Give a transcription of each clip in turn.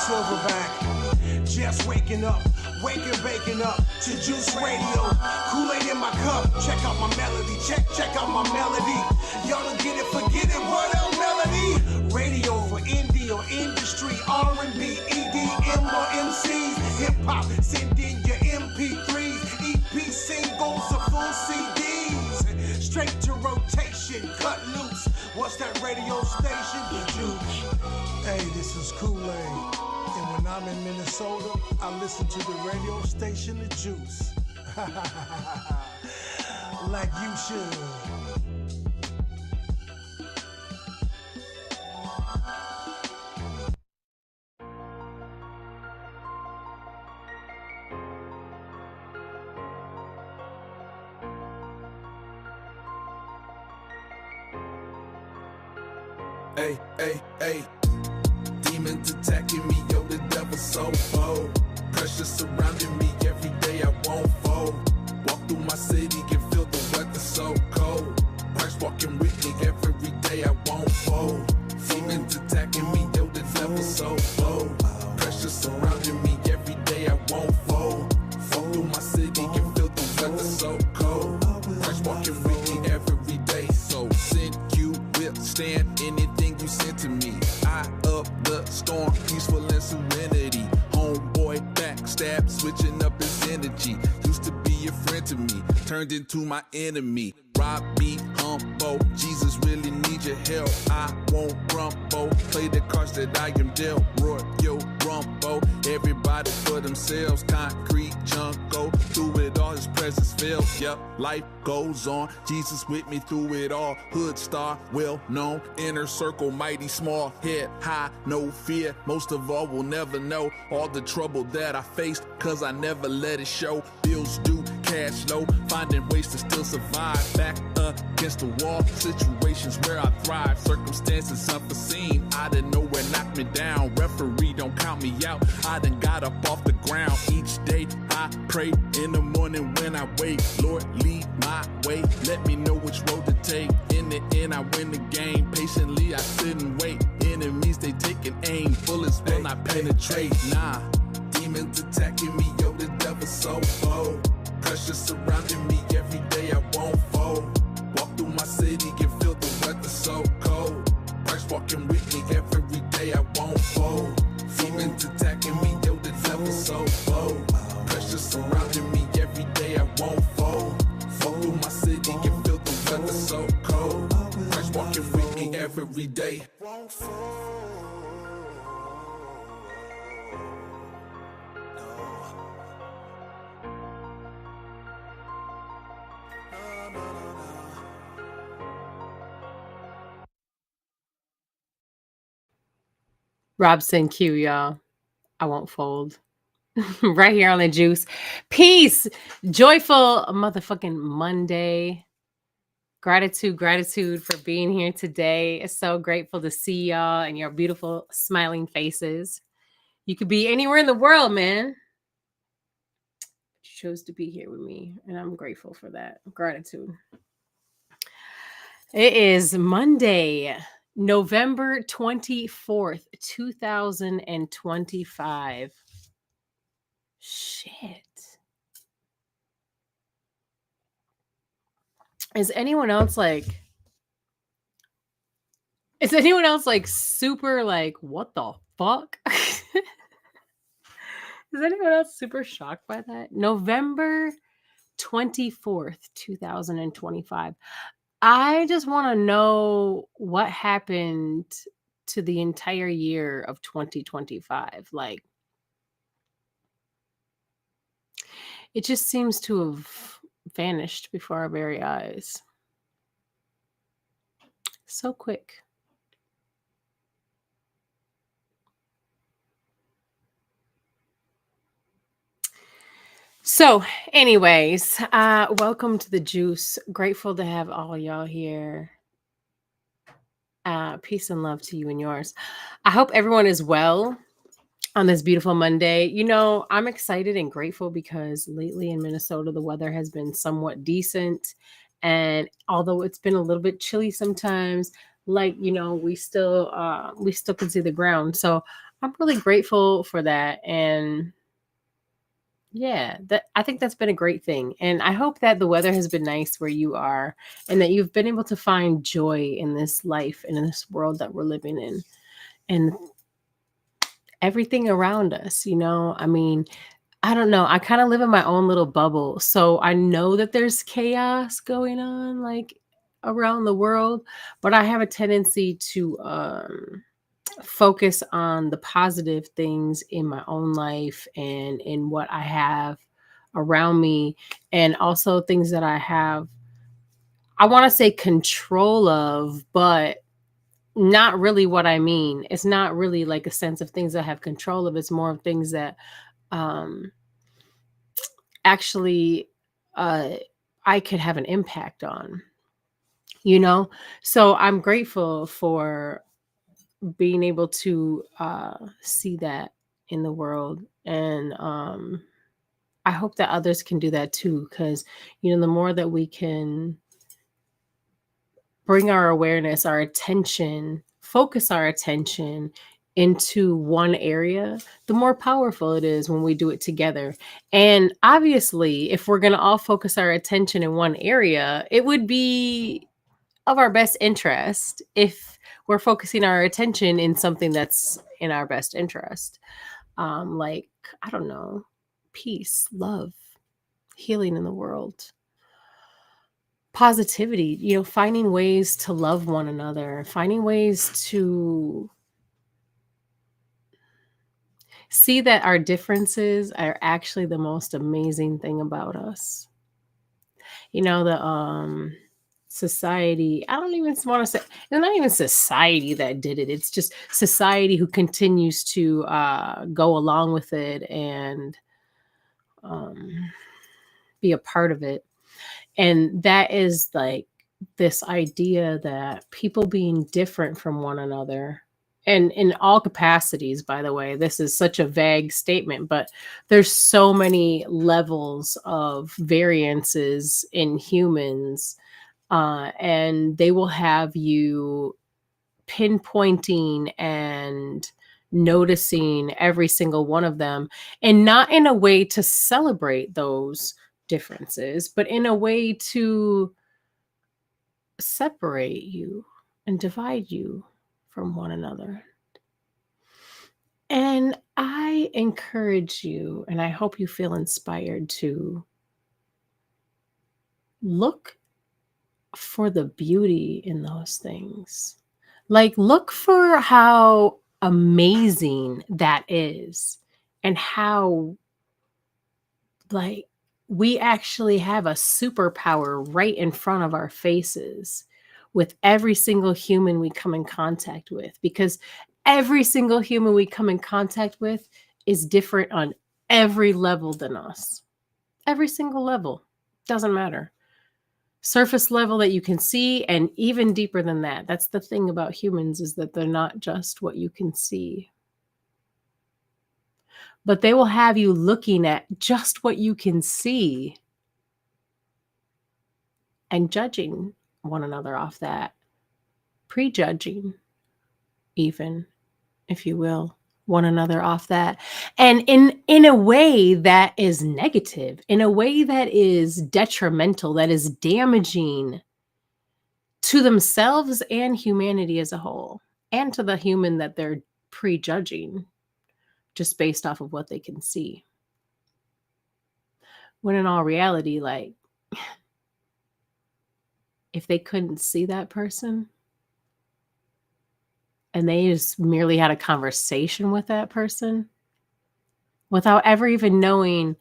Silverback. Just waking up, baking up to Juice Radio. Kool-Aid in my cup. Check out my melody. Check out my melody. Y'all don't get it, forget it. What up, melody? Radio for indie or industry, R&B, EDM or MCs. Hip hop, send in your MP3s, EP singles or full CDs. Straight to rotation, cut loose. What's that radio station? The Juice. Hey, this is Kool-Aid. And when I'm in Minnesota, I listen to the radio station, The Juice. Like you should. Hey, hey, hey. Demons attacking me, yo, the devil so bold. Pressure surrounding me, every day I won't fold. Walk through my city, can feel the weather so cold. Christ walking with me, every day I won't fold. Demons attacking me, yo, the devil so bold. Pressure surrounding me, every day I won't fold. Walk through my city, can feel the weather so cold. Christ walking with me, every day. So send you withstand anything you send to me. Eye up the storm, peaceful and serenity. Homeboy backstab, switching up his energy. Used to be a friend to me, turned into my enemy. Rob me, humble, Jesus really need your help. I won't grumble, play the cards that I am dealt. Royal Rumble, everybody for themselves. Concrete jungle, through it all his presence felt. Yep, life goes on, Jesus with me through it all. Hood star, well known, inner circle, mighty small. Head high, no fear, most of all will never know all the trouble that I faced, cause I never let it show. Bills due, cash low, finding ways to still survive. Back against the wall, situations where I thrive. Circumstances unforeseen, out of nowhere knock me down. Referee don't count me out, I done got up off the ground. Each day I pray, in the morning when I wake. Lord, lead my way, let me know which road to take. In the end I win the game, patiently I sit and wait. Enemies they taking aim, bullets will not penetrate. Nah, demons attacking me, yo, the devil so bold. Pressure surrounding me, every day I won't fold. Walk through my city, can feel the weather so cold. Christ walking with me, every day I won't fold. Demons attacking me, yo, the devil so bold. Pressure surrounding me, every day I won't fold. Walk through my city, can feel the weather so cold. Christ walking with me, every day. Won't fold. Robson Q, y'all. I won't fold. Right here on The Juice. Peace. Joyful motherfucking Monday. Gratitude for being here today. So grateful to see y'all and your beautiful smiling faces. You could be anywhere in the world, man. You chose to be here with me, and I'm grateful for that. Gratitude. It is Monday, November 24th, 2025. Shit. Is anyone else like super like, what the fuck? Is anyone else super shocked by that? November 24th, 2025. I just want to know what happened to the entire year of 2025. Like, it just seems to have vanished before our very eyes. So quick. So, anyways, welcome to The Juice. Grateful to have all y'all here. Peace and love to you and yours. I hope everyone is well on this beautiful Monday. You know, I'm excited and grateful because lately in Minnesota, the weather has been somewhat decent. And although it's been a little bit chilly sometimes, like, you know, we still can see the ground. So I'm really grateful for that. And yeah, I think that's been a great thing. And I hope that the weather has been nice where you are and that you've been able to find joy in this life and in this world that we're living in and everything around us, you know? I mean, I don't know. I kind of live in my own little bubble. So I know that there's chaos going on like around the world, but I have a tendency to focus on the positive things in my own life and in what I have around me, and also things that I have, I want to say control of, but not really what I mean. It's not really like a sense of things I have control of. It's more of things that um, actually uh, I could have an impact on, you know? So I'm grateful for being able to see that in the world. And I hope that others can do that too, because, you know, the more that we can bring our awareness, our attention, focus our attention into one area, the more powerful it is when we do it together. And obviously, if we're going to all focus our attention in one area, it would be of our best interest if we're focusing our attention in something that's in our best interest. Like, I don't know, peace, love, healing in the world, positivity, you know, finding ways to love one another, finding ways to see that our differences are actually the most amazing thing about us. You know, the society, I don't even want to say it's not even society that did it. It's just society who continues to go along with it and um be a part of it. And that is like this idea that people being different from one another, and in all capacities, by the way, this is such a vague statement, but there's so many levels of variances in humans, and they will have you pinpointing and noticing every single one of them, and not in a way to celebrate those differences, but in a way to separate you and divide you from one another. And I encourage you, and I hope you feel inspired to look for the beauty in those things. Like, look for how amazing that is, and how, like, we actually have a superpower right in front of our faces with every single human we come in contact with, because every single human we come in contact with is different on every level than us. Every single level. Doesn't matter. Surface level that you can see, and even deeper than that. That's the thing about humans, is that they're not just what you can see, but they will have you looking at just what you can see and judging one another off that, prejudging, even, if you will, one another off that. And in a way that is negative, in a way that is detrimental, that is damaging to themselves and humanity as a whole, and to the human that they're prejudging just based off of what they can see. When in all reality, like, if they couldn't see that person and they just merely had a conversation with that person without ever even knowing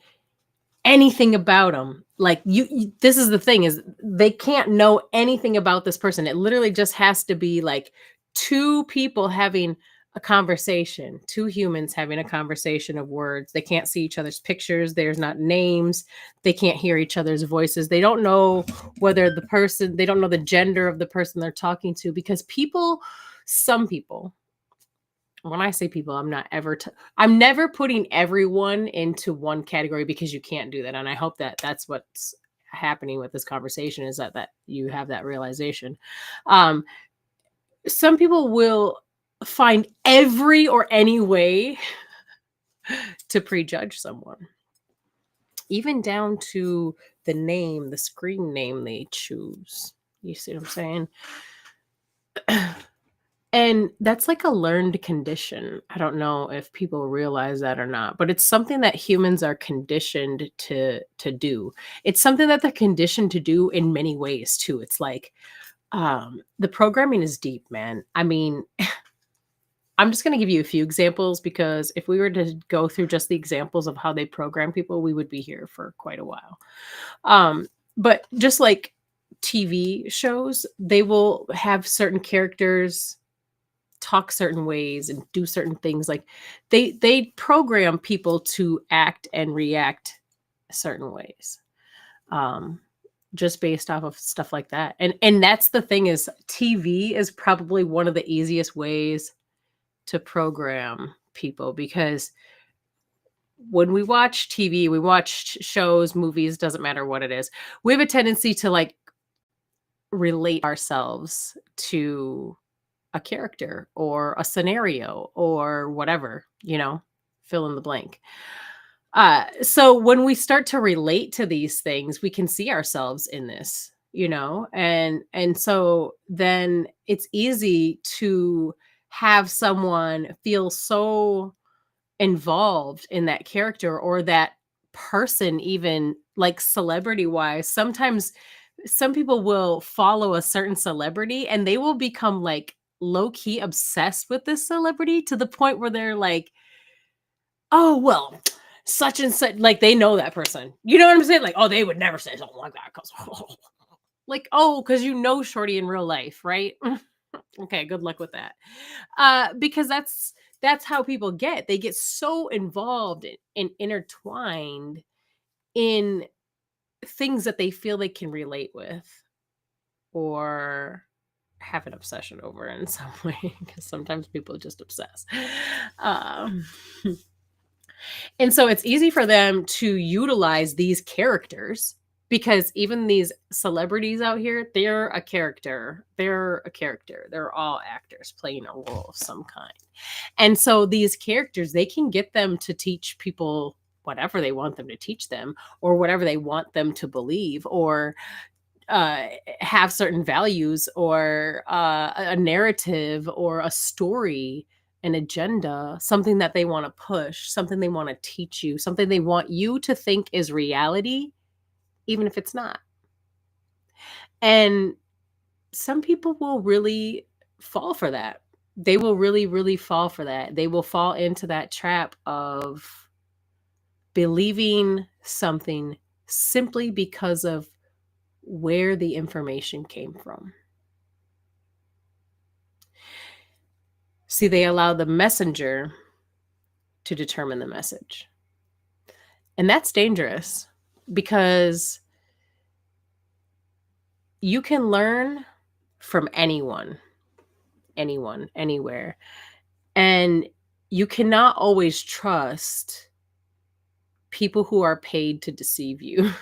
anything about them, like, this is the thing, is they can't know anything about this person. It literally just has to be like two people having a conversation, two humans having a conversation of words. They can't see each other's pictures. There's not names. They can't hear each other's voices. They don't know whether the person, they don't know the gender of the person they're talking to, because people, some people, when I say people, I'm not ever, I'm never putting everyone into one category, because you can't do that. And I hope that that's what's happening with this conversation, is that you have that realization. Some people will find every or any way to prejudge someone, even down to the screen name they choose. You see what I'm saying? And that's like a learned condition. I don't know if people realize that or not, but it's something that humans are conditioned to do. It's something that they're conditioned to do in many ways too. It's like the programming is deep, man. I mean, I'm just going to give you a few examples because if we were to go through just the examples of how they program people, we would be here for quite a while. But just like TV shows, they will have certain characters talk certain ways and do certain things. Like they program people to act and react certain ways. Just based off of stuff like that. And that's the thing, is TV is probably one of the easiest ways to program people, because when we watch TV, we watch shows, movies, doesn't matter what it is, we have a tendency to like relate ourselves to a character or a scenario or whatever, fill in the blank. So when we start to relate to these things, we can see ourselves in this, and so then it's easy to have someone feel so involved in that character or that person, even like celebrity wise. Sometimes some people will follow a certain celebrity and they will become like low key obsessed with this celebrity to the point where they're like, oh, well, such and such, like they know that person. You know what I'm saying? Like, oh, they would never say something like that because, like, oh, because Shorty in real life, right? Okay, good luck with that. Because that's how people get. They get so involved and intertwined in things that they feel they can relate with or have an obsession over in some way, because sometimes people just obsess. And so it's easy for them to utilize these characters, because even these celebrities out here, they're a character. They're all actors playing a role of some kind. And so these characters, they can get them to teach people whatever they want them to teach them, or whatever they want them to believe, or have certain values, or a narrative, or a story, an agenda, something that they want to push, something they want to teach you, something they want you to think is reality, even if it's not. And some people will really fall for that. They will really, really fall for that. They will fall into that trap of believing something simply because of where the information came from. See, they allow the messenger to determine the message. And that's dangerous, because you can learn from anyone, anywhere. And you cannot always trust people who are paid to deceive you.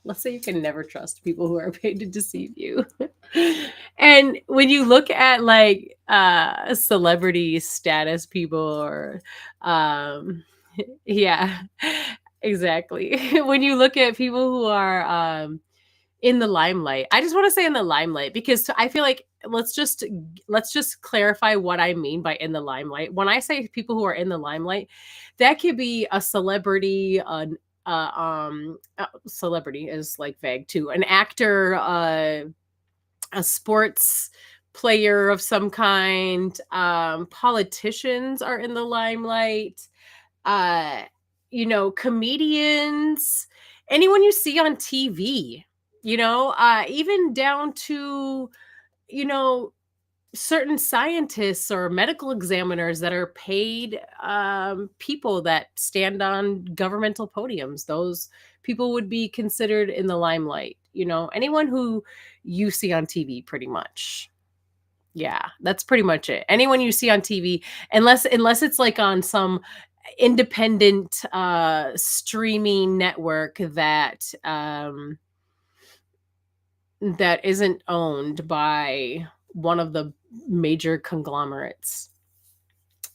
Let's say you can never trust people who are paid to deceive you. And when you look at like celebrity status people, or yeah, exactly. When you look at people who are in the limelight, I just want to say in the limelight, because I feel like let's just clarify what I mean by in the limelight. When I say people who are in the limelight, that could be a celebrity, celebrity is like vague too, an actor, a sports player of some kind, politicians are in the limelight, comedians, anyone you see on TV, even down to, certain scientists or medical examiners that are paid people that stand on governmental podiums. Those people would be considered in the limelight. Anyone who you see on TV, pretty much. Yeah, that's pretty much it. Anyone you see on TV, unless it's like on some independent streaming network that isn't owned by one of the major conglomerates.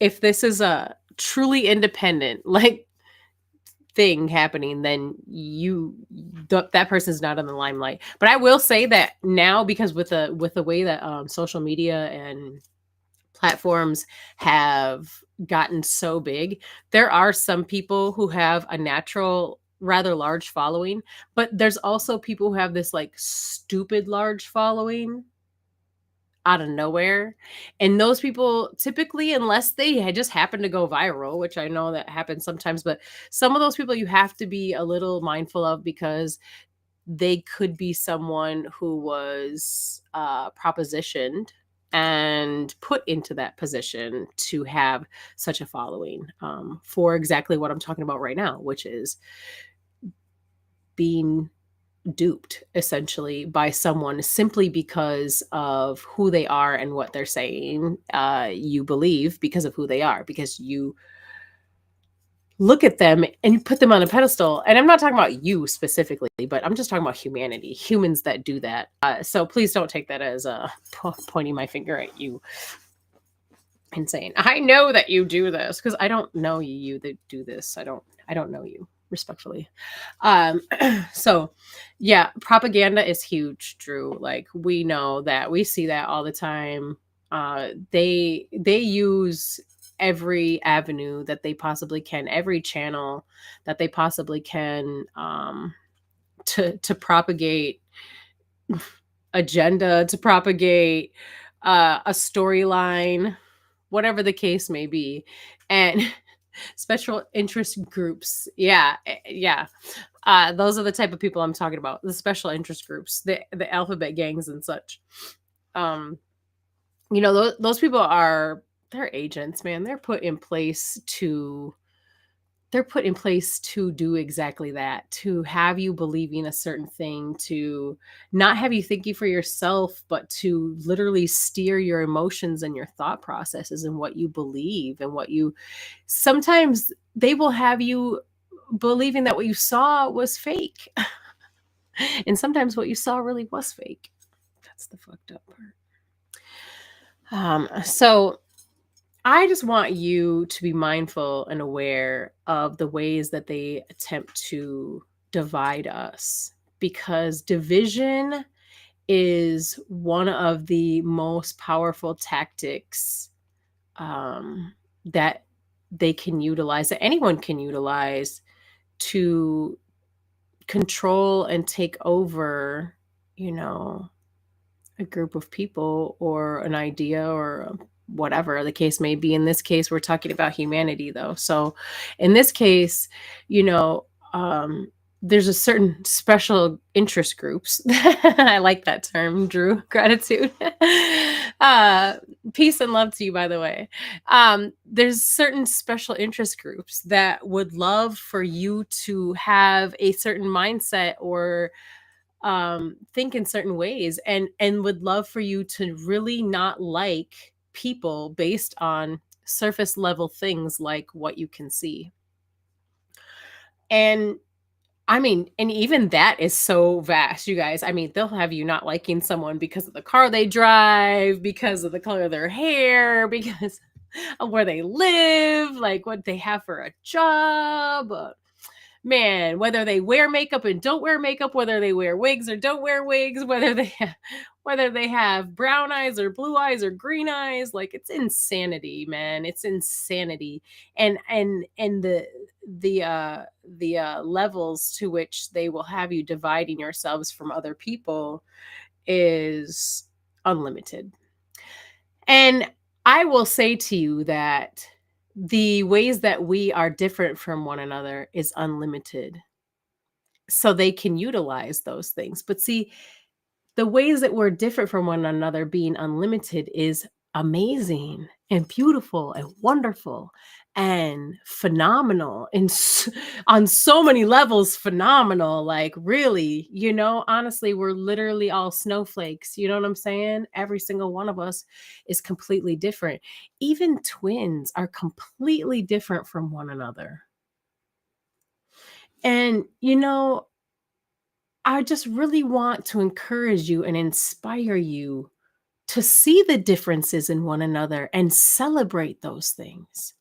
If this is a truly independent like thing happening, then that person's not in the limelight. But I will say that now, because with the way that social media and platforms have gotten so big, there are some people who have a natural rather large following, but there's also people who have this like stupid large following out of nowhere. And those people typically, unless they just happen to go viral, which I know that happens sometimes, but some of those people you have to be a little mindful of, because they could be someone who was propositioned and put into that position to have such a following, for exactly what I'm talking about right now, which is being duped essentially by someone simply because of who they are and what they're saying. You believe because of who they are, because you look at them and you put them on a pedestal. And I'm not talking about you specifically, but I'm just talking about humanity, humans that do that. So please don't take that as pointing my finger at you and saying, I know that you do this, because I don't know you that do this. I don't know you, respectfully. So yeah, propaganda is huge, Drew. Like, we know that, we see that all the time. They use every avenue that they possibly can, every channel that they possibly can, to propagate agenda, to propagate a storyline, whatever the case may be. And special interest groups, yeah, those are the type of people I'm talking about, the special interest groups, the alphabet gangs and such. Those people they're agents, man. They're put in place to do exactly that, to have you believing a certain thing, to not have you thinking for yourself, but to literally steer your emotions and your thought processes and what you believe and sometimes they will have you believing that what you saw was fake. And sometimes what you saw really was fake. That's the fucked up part. So I just want you to be mindful and aware of the ways that they attempt to divide us, because division is one of the most powerful tactics that they can utilize, that anyone can utilize, to control and take over, a group of people or an idea or whatever the case may be. In this case, we're talking about humanity, though. So in this case, you know, um, there's a certain special interest groups. I like that term, Drew. Gratitude. Peace and love to you, by the way. There's certain special interest groups that would love for you to have a certain mindset or think in certain ways, and would love for you to really not like people based on surface level things like what you can see. And I mean, and even that is so vast, you guys. I mean, they'll have you not liking someone because of the car they drive, because of the color of their hair, because of where they live, like what they have for a job. Man, whether they wear makeup and don't wear makeup, whether they wear wigs or don't wear wigs, whether they have brown eyes or blue eyes or green eyes, like, it's insanity, man. It's insanity. And the levels to which they will have you dividing yourselves from other people is unlimited. And I will say to you that the ways that we are different from one another is unlimited. So they can utilize those things. But see, the ways that we're different from one another being unlimited is amazing and beautiful and wonderful and phenomenal, and on so many levels phenomenal. Like, really, honestly, we're literally all snowflakes. You know what I'm saying? Every single one of us is completely different. Even twins are completely different from one another. And I just really want to encourage you and inspire you to see the differences in one another and celebrate those things.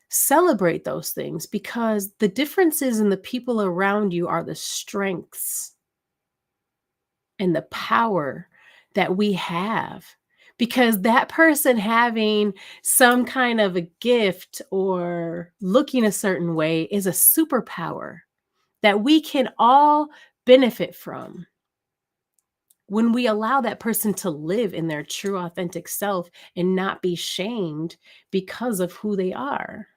Celebrate those things, because the differences in the people around you are the strengths and the power that we have. Because that person having some kind of a gift or looking a certain way is a superpower that we can all benefit from when we allow that person to live in their true, authentic self and not be shamed because of who they are.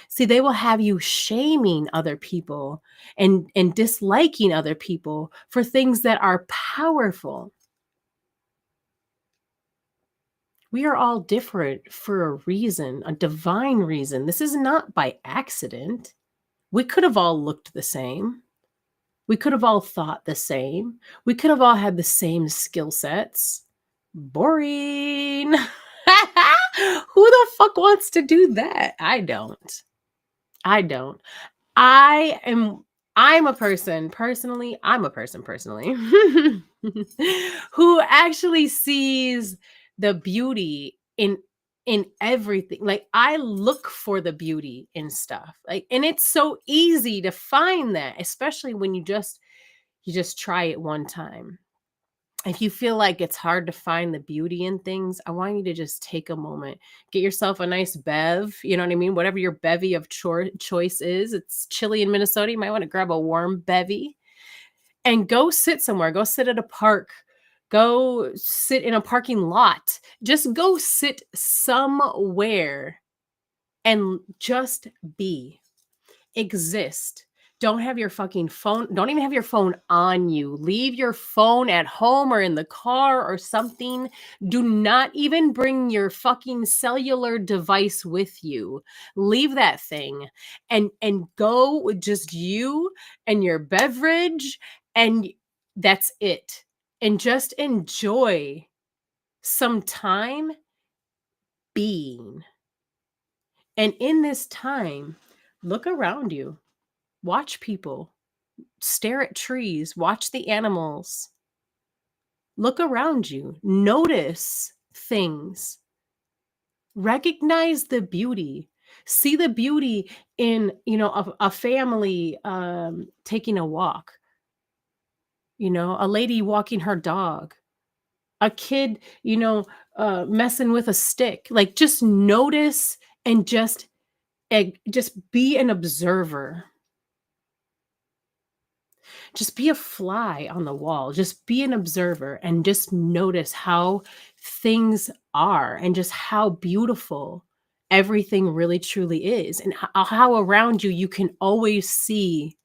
See, they will have you shaming other people and disliking other people for things that are powerful. We are all different for a reason, a divine reason. This is not by accident. We could have all looked the same. We could have all thought the same. We could have all had the same skill sets. Boring. Who the fuck wants to do that? I don't. I don't. I'm a person personally, who actually sees the beauty in everything. Like, I look for the beauty in stuff. Like, and it's so easy to find that, especially when you just try it one time. If you feel like it's hard to find the beauty in things, I want you to just take a moment, get yourself a nice bev, you know what I mean? Whatever your bevy of choice is. It's chilly in Minnesota. You might want to grab a warm bevy and go sit somewhere. Go sit at a park. Go sit in a parking lot. Just go sit somewhere and just be. Exist. Don't have your fucking phone. Don't even have your phone on you. Leave your phone at home or in the car or something. Do not even bring your fucking cellular device with you. Leave that thing and go with just you and your beverage, and that's it. And just enjoy some time being. And in this time, look around you. Watch people, stare at trees, watch the animals. Look around you, notice things. Recognize the beauty. See the beauty in, a family taking a walk. A lady walking her dog. A kid, messing with a stick. Like, just notice and just be an observer. Just be a fly on the wall. Just be an observer and just notice how things are and just how beautiful everything really truly is, and how around you can always see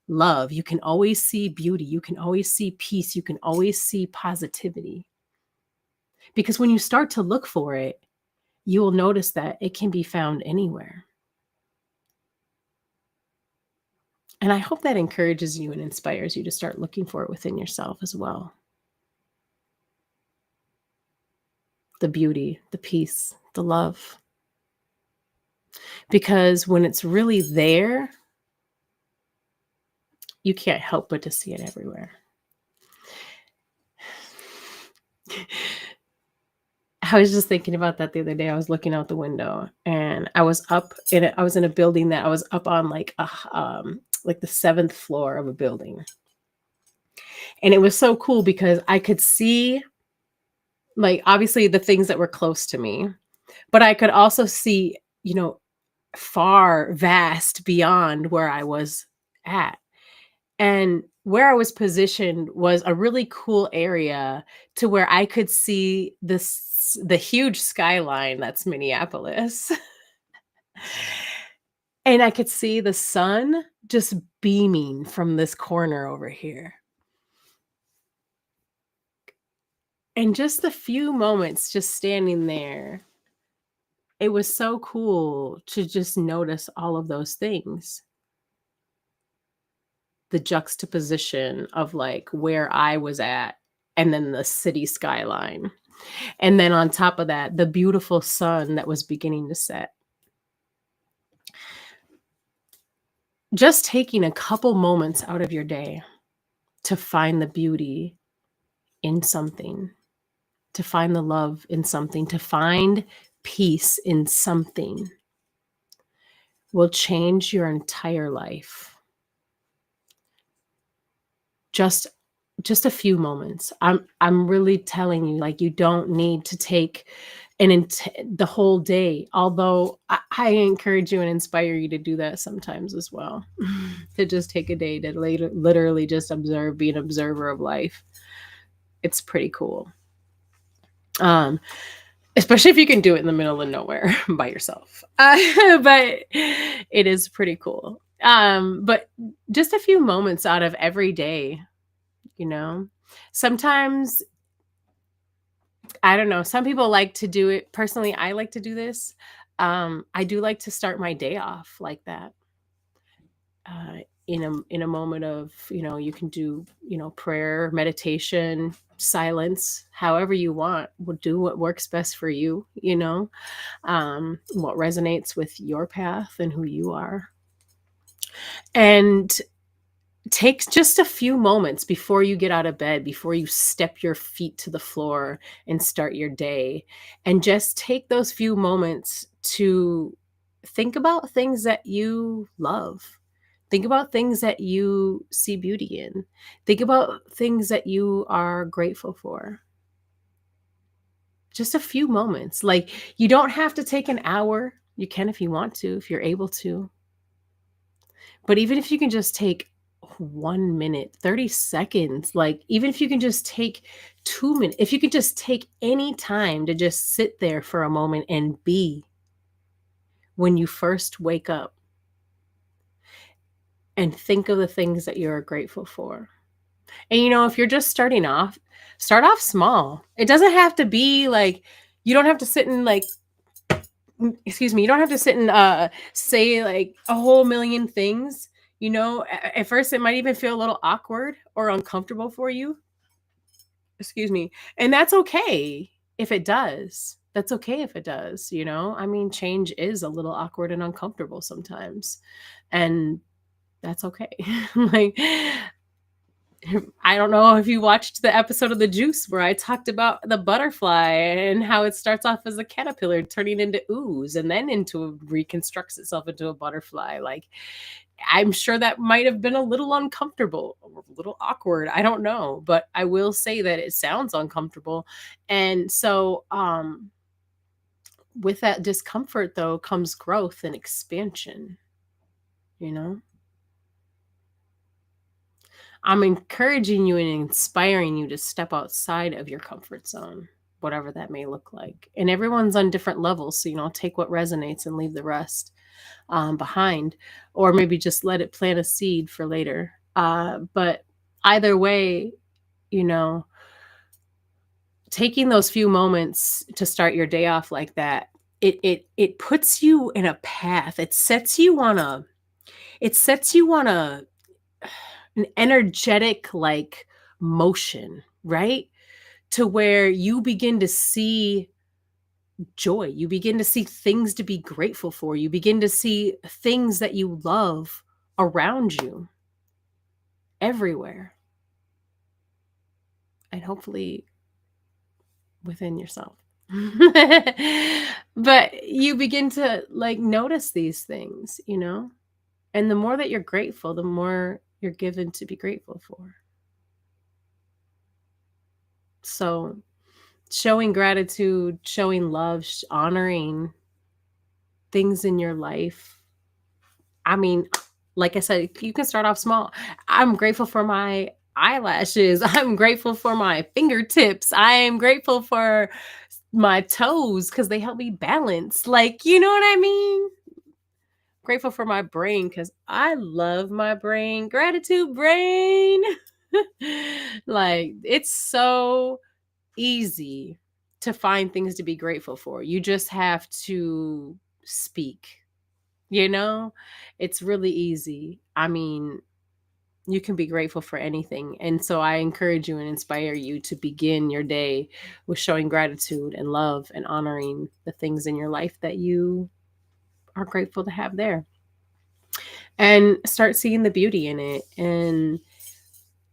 love. You can always see beauty. You can always see peace. You can always see positivity. Because when you start to look for it, you will notice that it can be found anywhere. And I hope that encourages you and inspires you to start looking for it within yourself as well. The beauty, the peace, the love. Because when it's really there, you can't help but to see it everywhere. I was just thinking about that the other day. I was looking out the window and I was in a building that I was up on, like the 7th floor of a building. And it was so cool because I could see, like, obviously the things that were close to me, but I could also see, far, vast beyond where I was at. And where I was positioned was a really cool area to where I could see the huge skyline that's Minneapolis. And I could see the sun just beaming from this corner over here. And just the few moments just standing there, it was so cool to just notice all of those things. The juxtaposition of, like, where I was at and then the city skyline. And then on top of that, the beautiful sun that was beginning to set. Just taking a couple moments out of your day to find the beauty in something, to find the love in something, to find peace in something will change your entire life. Just a few moments. I'm really telling you, like, you don't need to take the whole day. Although I encourage you and inspire you to do that sometimes as well. To just take a day to literally just observe, be an observer of life. It's pretty cool. Especially if you can do it in the middle of nowhere by yourself. But it is pretty cool. But just a few moments out of every day, you know, sometimes, I don't know, some people like to do it. Personally, I like to do this. I do like to start my day off like that. In a moment of, you can do, prayer, meditation, silence, however you want. Will do what works best for you, what resonates with your path and who you are. And take just a few moments before you get out of bed, before you step your feet to the floor and start your day, and just take those few moments to think about things that you love. Think about things that you see beauty in. Think about things that you are grateful for. Just a few moments. Like, you don't have to take an hour. You can if you want to, if you're able to. But even if you can just take 1 minute, 30 seconds, like, even if you can just take 2 minutes, if you could just take any time to just sit there for a moment and be when you first wake up, and think of the things that you're grateful for. And, if you're just starting off, start off small. It doesn't have to be like, you don't have to sit and you don't have to sit and say like a whole million things. At first it might even feel a little awkward or uncomfortable for you. And that's okay if it does. That's okay if it does, I mean, change is a little awkward and uncomfortable sometimes. And that's okay. Like, I don't know if you watched the episode of The Juice where I talked about the butterfly and how it starts off as a caterpillar turning into ooze and then reconstructs itself into a butterfly. Like, I'm sure that might have been a little uncomfortable, or a little awkward. I don't know, but I will say that it sounds uncomfortable. And so, with that discomfort though comes growth and expansion, I'm encouraging you and inspiring you to step outside of your comfort zone, whatever that may look like. And everyone's on different levels. So, take what resonates and leave the rest behind, or maybe just let it plant a seed for later. But either way, taking those few moments to start your day off like that, it puts you in a path. It sets you on an energetic, like, motion, right? To where you begin to see joy. You begin to see things to be grateful for. You begin to see things that you love around you everywhere. And hopefully within yourself. But you begin to, like, notice these things, and the more that you're grateful, the more you're given to be grateful for. So showing gratitude, showing love, honoring things in your life. I mean, like I said, you can start off small. I'm grateful for my eyelashes. I'm grateful for my fingertips. I am grateful for my toes because they help me balance. Like, you know what I mean? Grateful for my brain because I love my brain. Gratitude brain. Like, it's so easy to find things to be grateful for. You just have to speak, it's really easy. I mean, you can be grateful for anything. And so I encourage you and inspire you to begin your day with showing gratitude and love and honoring the things in your life that you are grateful to have there, and start seeing the beauty in it. And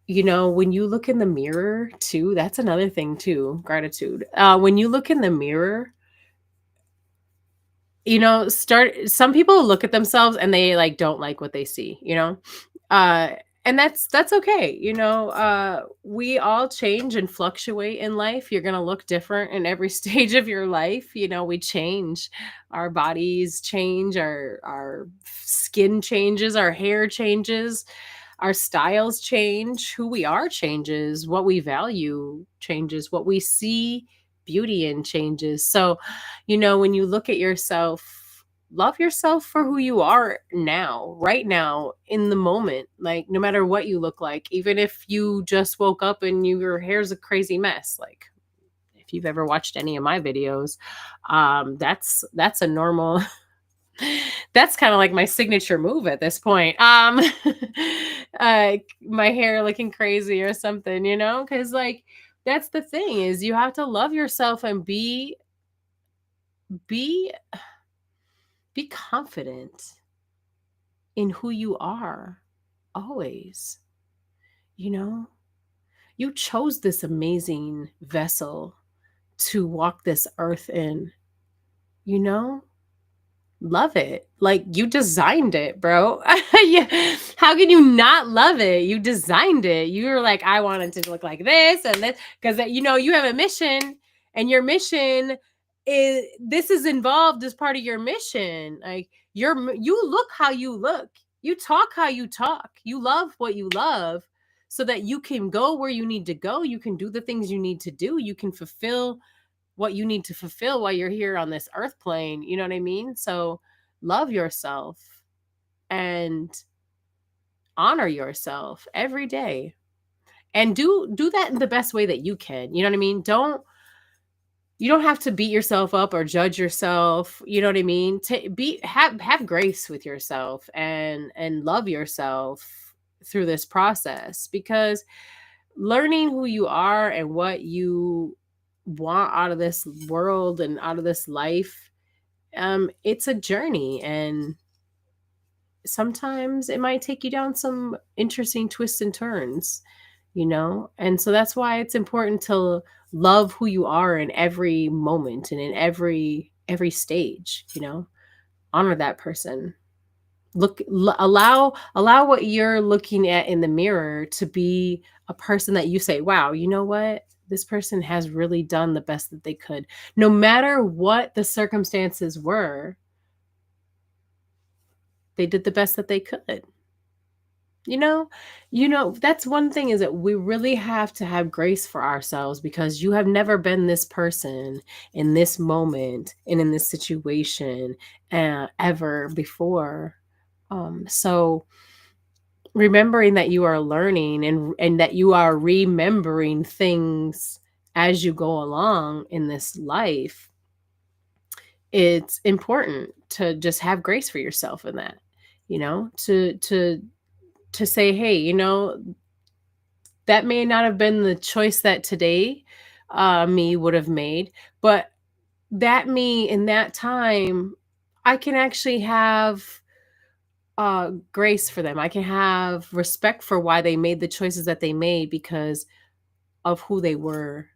when you look in the mirror too, that's another thing too, gratitude. When you look in the mirror, some people look at themselves and they like don't like what they see, uh and that's okay. We all change and fluctuate in life. You're going to look different in every stage of your life. We change, our bodies change, our skin changes, our hair changes, our styles change, who we are changes, what we value changes, what we see beauty in changes. So, when you look at yourself, love yourself for who you are now, right now, in the moment. Like, no matter what you look like, even if you just woke up and your hair's a crazy mess, like, if you've ever watched any of my videos, that's a normal that's kind of like my signature move at this point. My hair looking crazy or something, because like that's the thing, is you have to love yourself and be be confident in who you are always. You know, you chose this amazing vessel to walk this earth in, you know? Love it. Like, you designed it, bro. How can you not love it? You designed it. You were like, I want it to look like this and this, because you have a mission, and your mission is involved as part of your mission. Like, you look how you look, you talk how you talk, you love what you love, so that you can go where you need to go. You can do the things you need to do. You can fulfill what you need to fulfill while you're here on this earth plane. You know what I mean? So love yourself and honor yourself every day, and do that in the best way that you can. You know what I mean? You don't have to beat yourself up or judge yourself. You know what I mean? Have grace with yourself and love yourself through this process, because learning who you are and what you want out of this world and out of this life, it's a journey, and sometimes it might take you down some interesting twists and turns, and so that's why it's important to love who you are in every moment and in every stage. Honor that person. Allow what you're looking at in the mirror to be a person that you say, wow, you know what, this person has really done the best that they could, no matter what the circumstances were. They did the best that they could. That's one thing, is that we really have to have grace for ourselves, because you have never been this person in this moment and in this situation ever before. So remembering that you are learning, and that you are remembering things as you go along in this life, it's important to just have grace for yourself in that, to say, hey, that may not have been the choice that today me would have made, but that me in that time, I can actually have grace for them. I can have respect for why they made the choices that they made, because of who they were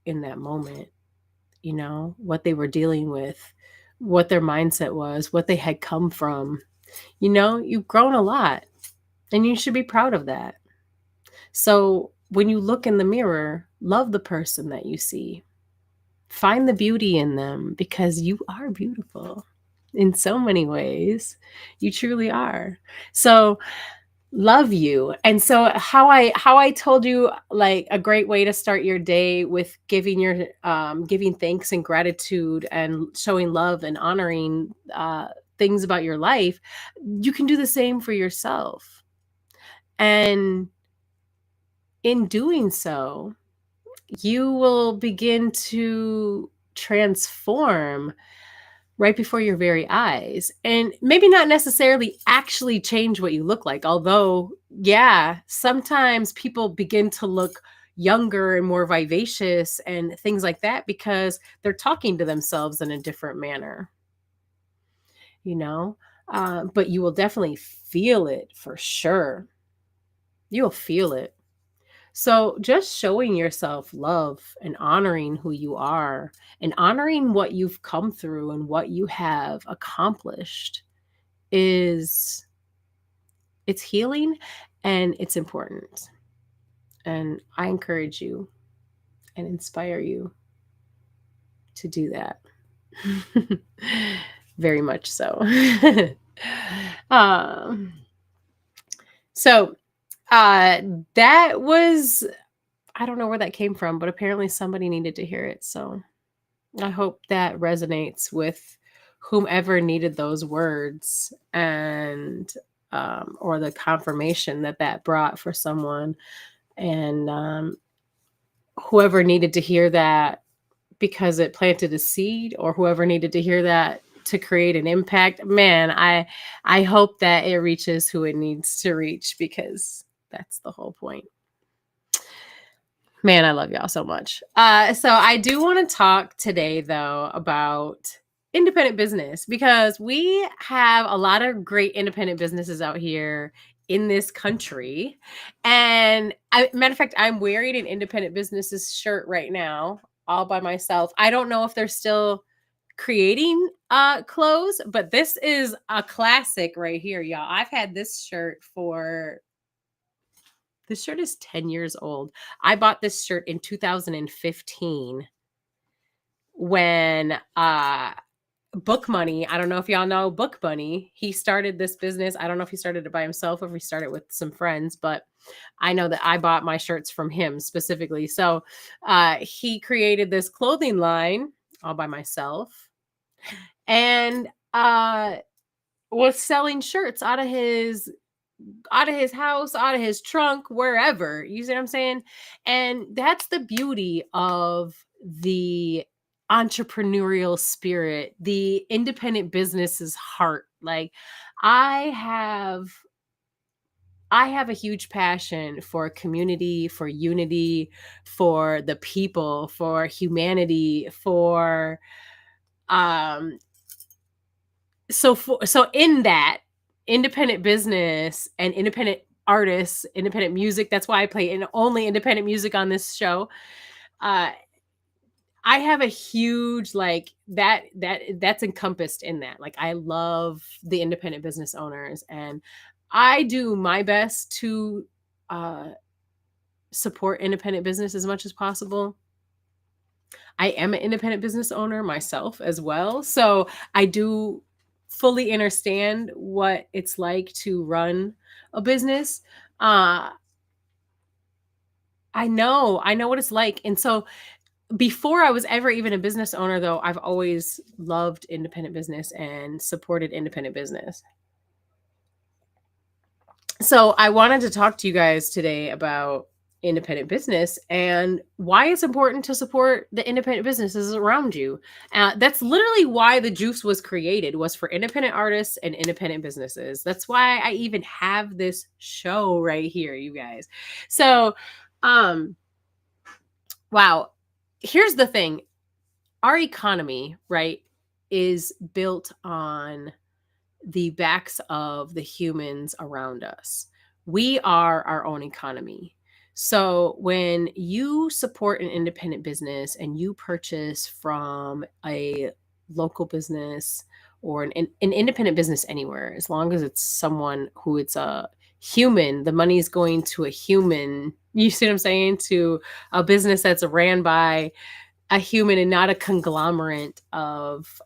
in that moment, what they were dealing with, what their mindset was, what they had come from. You've grown a lot, and you should be proud of that. So when you look in the mirror, love the person that you see. Find the beauty in them, because you are beautiful in so many ways. You truly are. So love you. And so how I told you, like, a great way to start your day with giving thanks and gratitude and showing love and honoring things about your life, you can do the same for yourself. And in doing so, you will begin to transform right before your very eyes, and maybe not necessarily actually change what you look like. Although, yeah, sometimes people begin to look younger and more vivacious and things like that, because they're talking to themselves in a different manner, but you will definitely feel it for sure. You'll feel it. So just showing yourself love and honoring who you are and honoring what you've come through and what you have accomplished is it's healing and it's important. And I encourage you and inspire you to do that. Very much so. um, so that was, I don't know where that came from, but apparently somebody needed to hear it. So I hope that resonates with whomever needed those words and or the confirmation that that brought for someone. And whoever needed to hear that because it planted a seed, or whoever needed to hear that to create an impact, man, I hope that it reaches who it needs to reach, because that's the whole point. Man, I love y'all so much. So I do want to talk today, though, about independent business, because we have a lot of great independent businesses out here in this country. And matter of fact, I'm wearing an independent businesses shirt right now, all by myself. I don't know if they're still creating clothes, but this is a classic right here, y'all. I've had this shirt for this shirt is 10 years old. I bought this shirt in 2015 when Book Money, I don't know if y'all know Book Money, he started this business. I don't know if he started it by himself or if he started with some friends, but I know that I bought my shirts from him specifically. So he created this clothing line all by myself and was selling shirts out of his house, out of his trunk, wherever. You see what I'm saying? And that's the beauty of the entrepreneurial spirit, the independent business's heart. Like I have a huge passion for community, for unity, for the people, for humanity, for so in that independent business and independent artists, independent music, that's why I play only independent music on this show. I have a huge that's encompassed in that. Like I love the independent business owners, and I do my best to support independent business as much as possible. I am an independent business owner myself as well. So I do fully understand what it's like to run a business. I know what it's like. And so before I was ever even a business owner, though, I've always loved independent business and supported independent business. So I wanted to talk to you guys today about independent business and why it's important to support the independent businesses around you. That's literally why the juice was created, was for independent artists and independent businesses. That's why I even have this show right here, you guys. So, wow. Here's the thing. Our economy, right, is built on the backs of the humans around us. We are our own economy. So when you support an independent business and you purchase from a local business or an independent business anywhere, as long as it's someone who it's a human, the money is going to a human. You see what I'm saying? To a business that's ran by a human and not a conglomerate of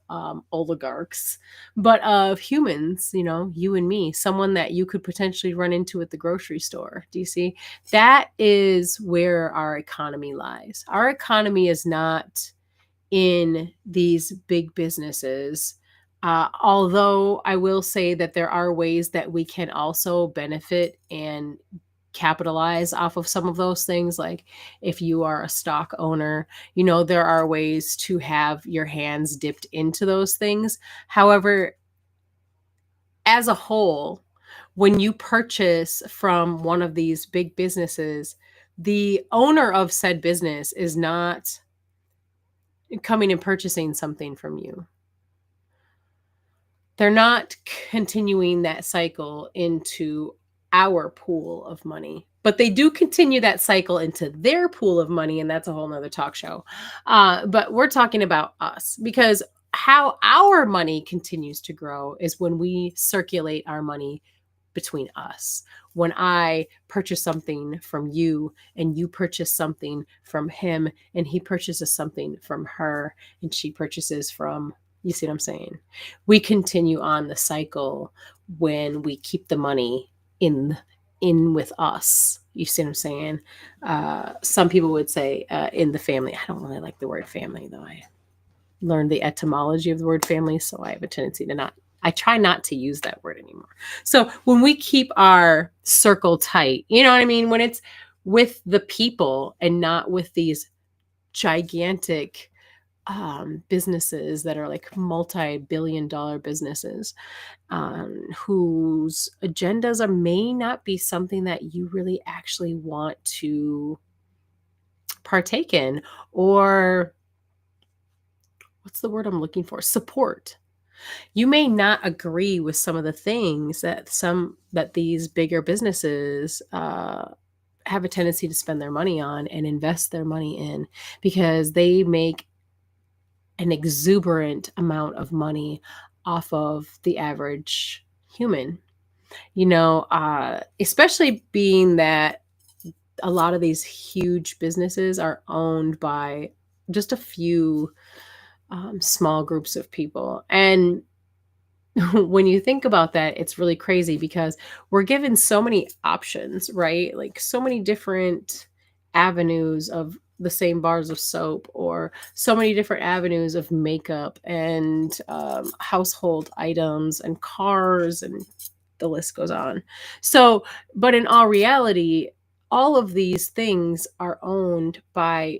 oligarchs, but of humans, you and me, someone that you could potentially run into at the grocery store. Do you see? That is where our economy lies. Our economy is not in these big businesses. Although I will say that there are ways that we can also benefit and capitalize off of some of those things. Like if you are a stock owner, there are ways to have your hands dipped into those things. However, as a whole, when you purchase from one of these big businesses, the owner of said business is not coming and purchasing something from you. They're not continuing that cycle into our pool of money. but they do continue that cycle into their pool of money, and that's a whole nother talk show. But we're talking about us, because how our money continues to grow is when we circulate our money between us. When I purchase something from you and you purchase something from him and he purchases something from her and she purchases from, you see what I'm saying? We continue on the cycle when we keep the money in with us. You see what I'm saying? Some people would say in the family. I don't really like the word family, though. I learned the etymology of the word family, so I have a tendency to not. I try not to use that word anymore. So when we keep our circle tight, you know what I mean? When it's with the people and not with these gigantic businesses that are like multi-billion-dollar businesses, whose agendas may not be something that you really actually want to partake in, or what's the word I'm looking for? Support. You may not agree with some of the things that these bigger businesses have a tendency to spend their money on and invest their money in, because they make an exuberant amount of money off of the average human. Especially being that a lot of these huge businesses are owned by just a few small groups of people. And when you think about that, it's really crazy because we're given so many options, right? Like so many different avenues of the same bars of soap, or so many different avenues of makeup and household items and cars, and the list goes on. So, but in all reality, all of these things are owned by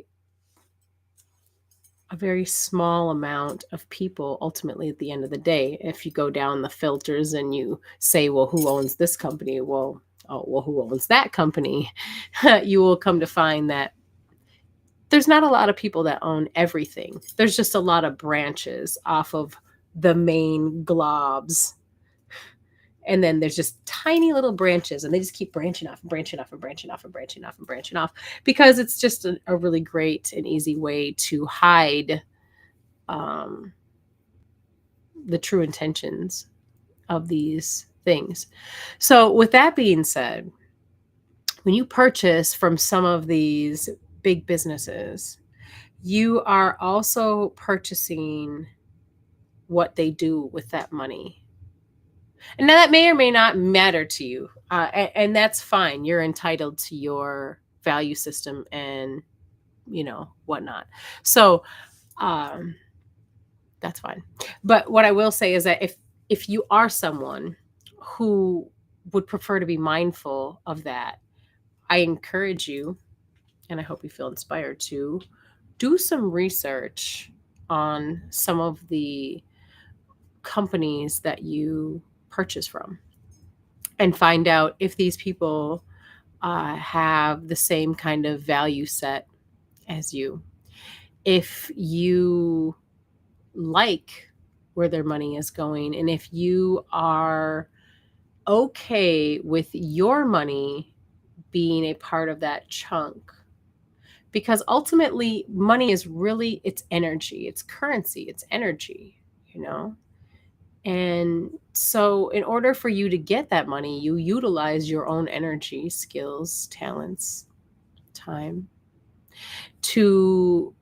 a very small amount of people ultimately at the end of the day. If you go down the filters and you say, well, who owns this company? Well, who owns that company? You will come to find that there's not a lot of people that own everything. There's just a lot of branches off of the main globs. And then there's just tiny little branches, and they just keep branching off and branching off and branching off and branching off and branching off, because it's just a really great and easy way to hide the true intentions of these things. So with that being said, when you purchase from some of these big businesses, you are also purchasing what they do with that money. And now that may or may not matter to you. And that's fine. You're entitled to your value system and, whatnot. So that's fine. But what I will say is that if you are someone who would prefer to be mindful of that, I encourage you, and I hope you feel inspired to do some research on some of the companies that you purchase from, and find out if these people have the same kind of value set as you. If you like where their money is going, and if you are okay with your money being a part of that chunk. Because ultimately, money is really, it's energy, it's currency, it's energy, And so in order for you to get that money, you utilize your own energy, skills, talents, time to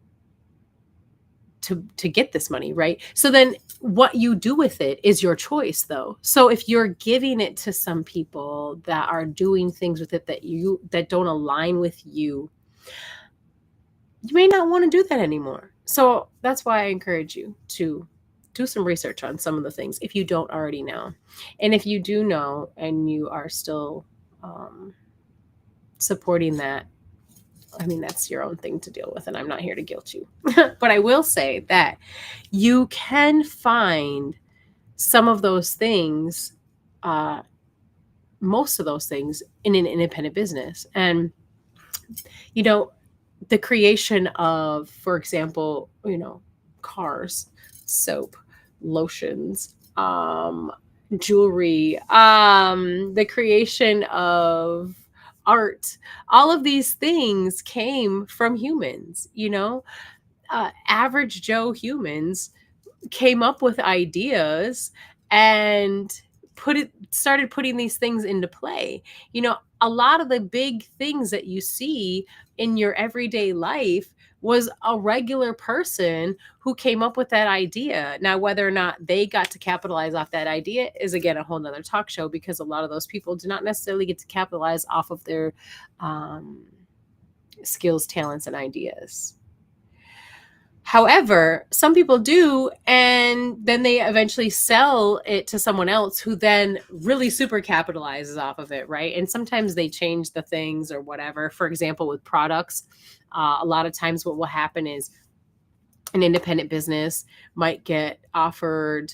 get this money, right? So then what you do with it is your choice, though. So if you're giving it to some people that are doing things with it that don't align with you, you may not want to do that anymore. So that's why I encourage you to do some research on some of the things if you don't already know. And if you do know and you are still supporting that, I mean, that's your own thing to deal with, and I'm not here to guilt you. But I will say that you can find some of those things, most of those things, in an independent business. And, the creation of, for example, cars, soap, lotions, jewelry, the creation of art, all of these things came from humans, average Joe humans came up with ideas and started putting these things into play. A lot of the big things that you see in your everyday life was a regular person who came up with that idea. Now, whether or not they got to capitalize off that idea is, again, a whole nother talk show, because a lot of those people do not necessarily get to capitalize off of their skills, talents, and ideas. However, some people do, and then they eventually sell it to someone else who then really super capitalizes off of it, right? And sometimes they change the things or whatever. For example, with products, a lot of times what will happen is an independent business might get offered,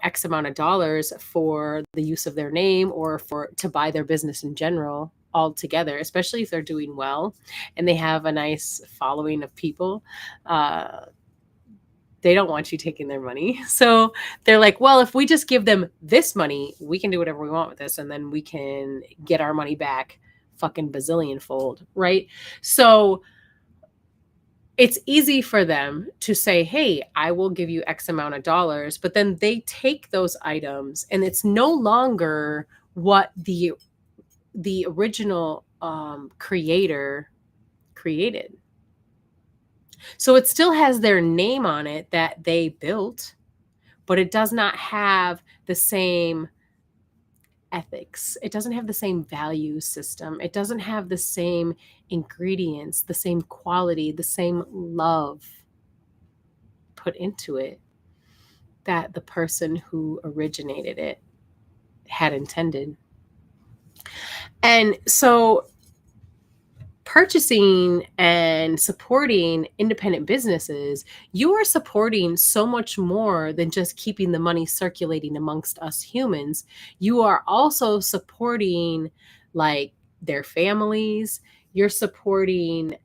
X amount of dollars for the use of their name or to buy their business in general altogether, especially if they're doing well and they have a nice following of people. They don't want you taking their money. So they're like, well, if we just give them this money, we can do whatever we want with this, and then we can get our money back fucking bazillion fold, right? So it's easy for them to say, hey, I will give you X amount of dollars, but then they take those items and it's no longer what the original creator created. So it still has their name on it that they built, but it does not have the same ethics. It doesn't have the same value system. It doesn't have the same ingredients, the same quality, the same love put into it that the person who originated it had intended. And so purchasing and supporting independent businesses, you are supporting so much more than just keeping the money circulating amongst us humans. You are also supporting like their families. You're supporting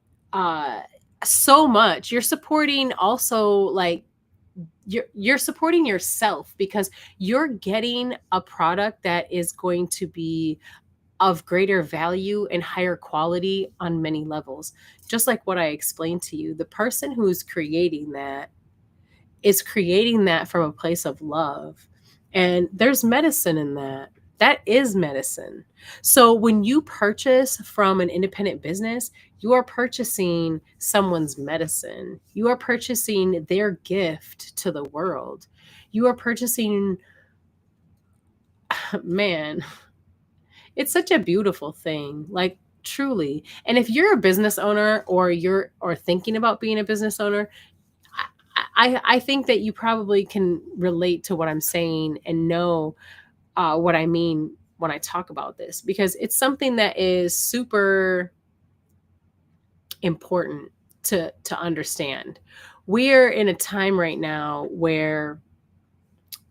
so much. You're supporting also like you're supporting yourself, because you're getting a product that is going to be of greater value and higher quality on many levels. Just like what I explained to you, the person who's creating that is creating that from a place of love. And there's medicine in that. That is medicine. So when you purchase from an independent business, you are purchasing someone's medicine. You are purchasing their gift to the world. You are purchasing, man, it's such a beautiful thing, like truly. And if you're a business owner or thinking about being a business owner, I think that you probably can relate to what I'm saying and know what I mean when I talk about this, because it's something that is super important to understand. We're in a time right now where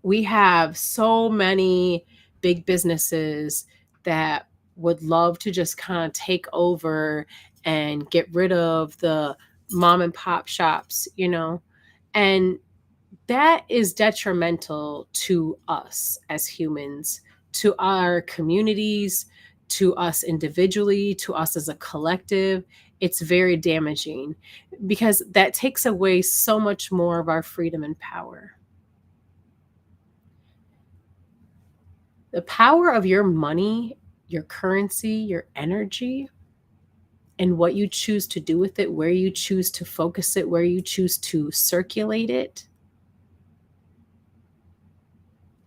we have so many big businesses that would love to just kind of take over and get rid of the mom and pop shops, and that is detrimental to us as humans, to our communities, to us individually, to us as a collective. It's very damaging because that takes away so much more of our freedom and power. The power of your money, your currency, your energy, and what you choose to do with it, where you choose to focus it, where you choose to circulate it,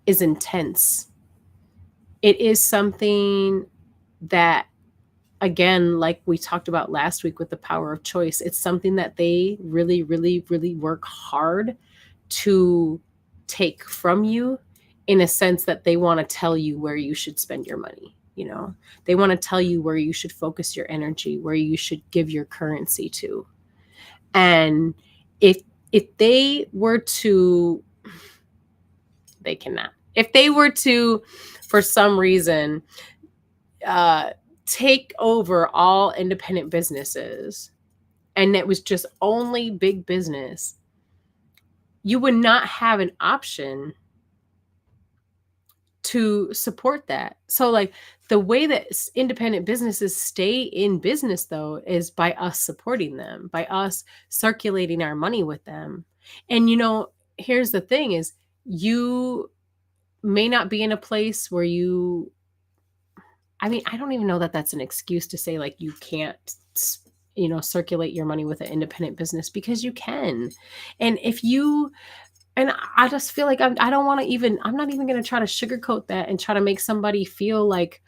is intense. It is something that, again, like we talked about last week with the power of choice, it's something that they really, really, really work hard to take from you, in a sense that they want to tell you where you should spend your money. They want to tell you where you should focus your energy, where you should give your currency to. And if they were to, they cannot. If they were to, for some reason, take over all independent businesses, and it was just only big business, you would not have an option to support that. So like the way that independent businesses stay in business though is by us supporting them, by us circulating our money with them. And here's the thing is you may not be in a place where I don't even know that that's an excuse to say like you can't circulate your money with an independent business, because you can. And I just feel like I don't want to even, I'm not even going to try to sugarcoat that and try to make somebody feel like,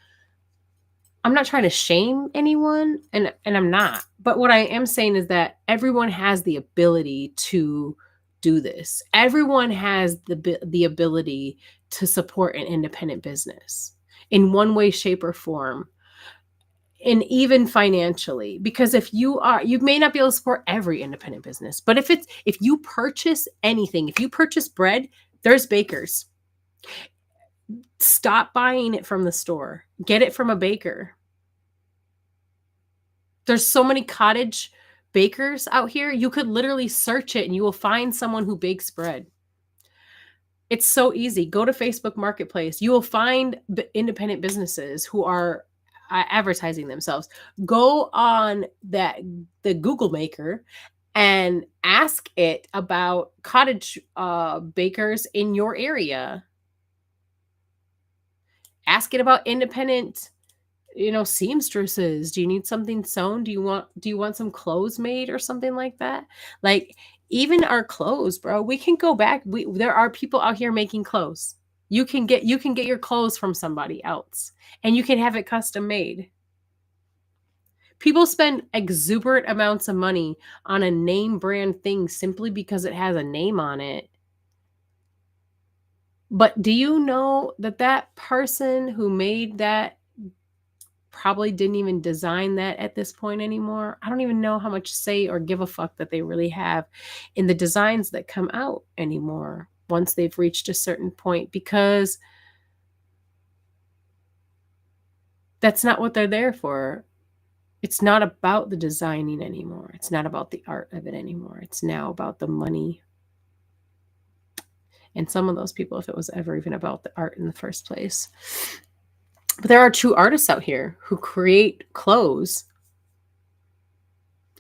I'm not trying to shame anyone, and I'm not. But what I am saying is that everyone has the ability to do this. Everyone has the ability to support an independent business in one way, shape, or form, and even financially. Because you may not be able to support every independent business, but if you purchase anything, if you purchase bread, there's bakers. Stop buying it from the store. Get it from a baker. There's so many cottage bakers out here. You could literally search it and you will find someone who bakes bread. It's so easy. Go to Facebook Marketplace. You will find independent businesses who are advertising themselves. Go on the Google Maker and ask it about cottage bakers in your area. Ask it about independent, seamstresses. Do you need something sewn? Do you want some clothes made or something like that? Like even our clothes, bro, we can go back. There are people out here making clothes. You can get your clothes from somebody else and you can have it custom made. People spend exuberant amounts of money on a name brand thing simply because it has a name on it. But do you know that person who made that probably didn't even design that at this point anymore? I don't even know how much say or give a fuck that they really have in the designs that come out anymore once they've reached a certain point, because that's not what they're there for. It's not about the designing anymore. It's not about the art of it anymore. It's now about the money. And some of those people, if it was ever even about the art in the first place. But there are true artists out here who create clothes,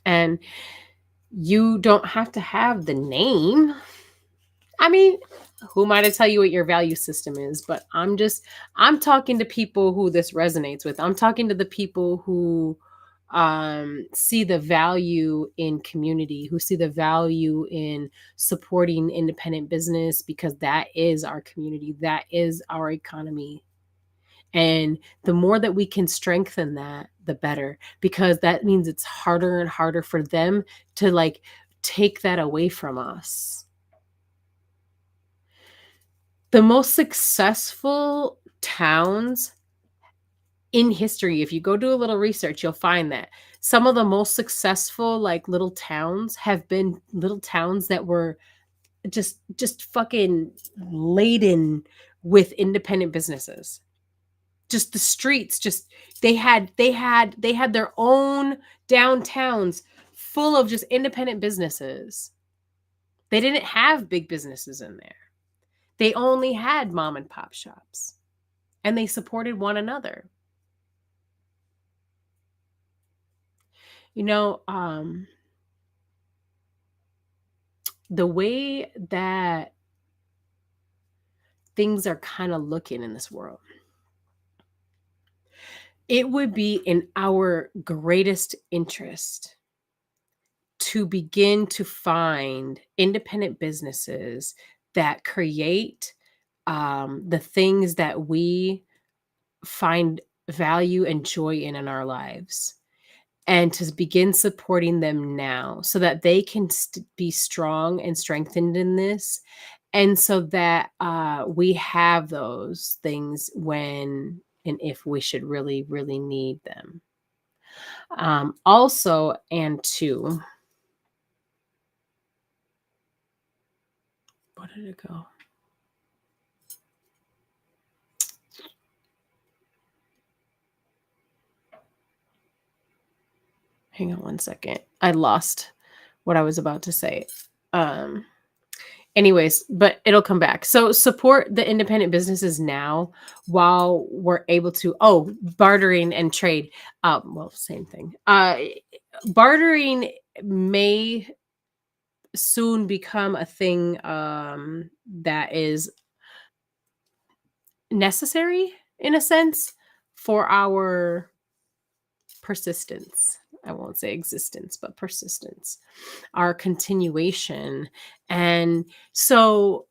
and you don't have to have the name. I mean, who am I to tell you what your value system is? But I'm talking to people who this resonates with. I'm talking to the people who see the value in community, who see the value in supporting independent business, because that is our community, that is our economy. And the more that we can strengthen that, the better, because that means it's harder and harder for them to like take that away from us. The most successful towns in history, if you go do a little research, you'll find that some of the most successful like little towns have been little towns that were just fucking laden with independent businesses. Just the streets, just they had their own downtowns full of just independent businesses. They didn't have big businesses in there. They only had mom and pop shops, and they supported one another. The way that things are kind of looking in this world, it would be in our greatest interest to begin to find independent businesses that create the things that we find value and joy in our lives, and to begin supporting them now so that they can be strong and strengthened in this. And so that we have those things when and if we should really, really need them. Also, and two, where did it go? Hang on one second. I lost what I was about to say. Anyways, but it'll come back. So support the independent businesses now while we're able to. Oh, bartering and trade. Well, same thing. Bartering may soon become a thing that is necessary in a sense for our persistence. I won't say existence, but persistence, our continuation. And so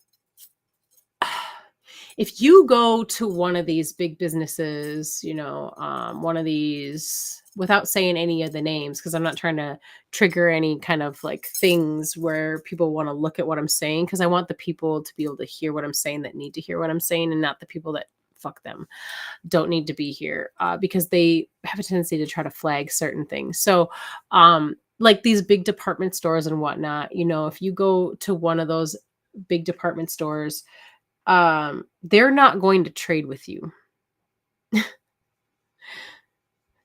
if you go to one of these big businesses, one of these, without saying any of the names, because I'm not trying to trigger any kind of like things where people want to look at what I'm saying, because I want the people to be able to hear what I'm saying that need to hear what I'm saying, and not the people that fuck them don't need to be here, because they have a tendency to try to flag certain things. So like these big department stores and whatnot, if you go to one of those big department stores, they're not going to trade with you.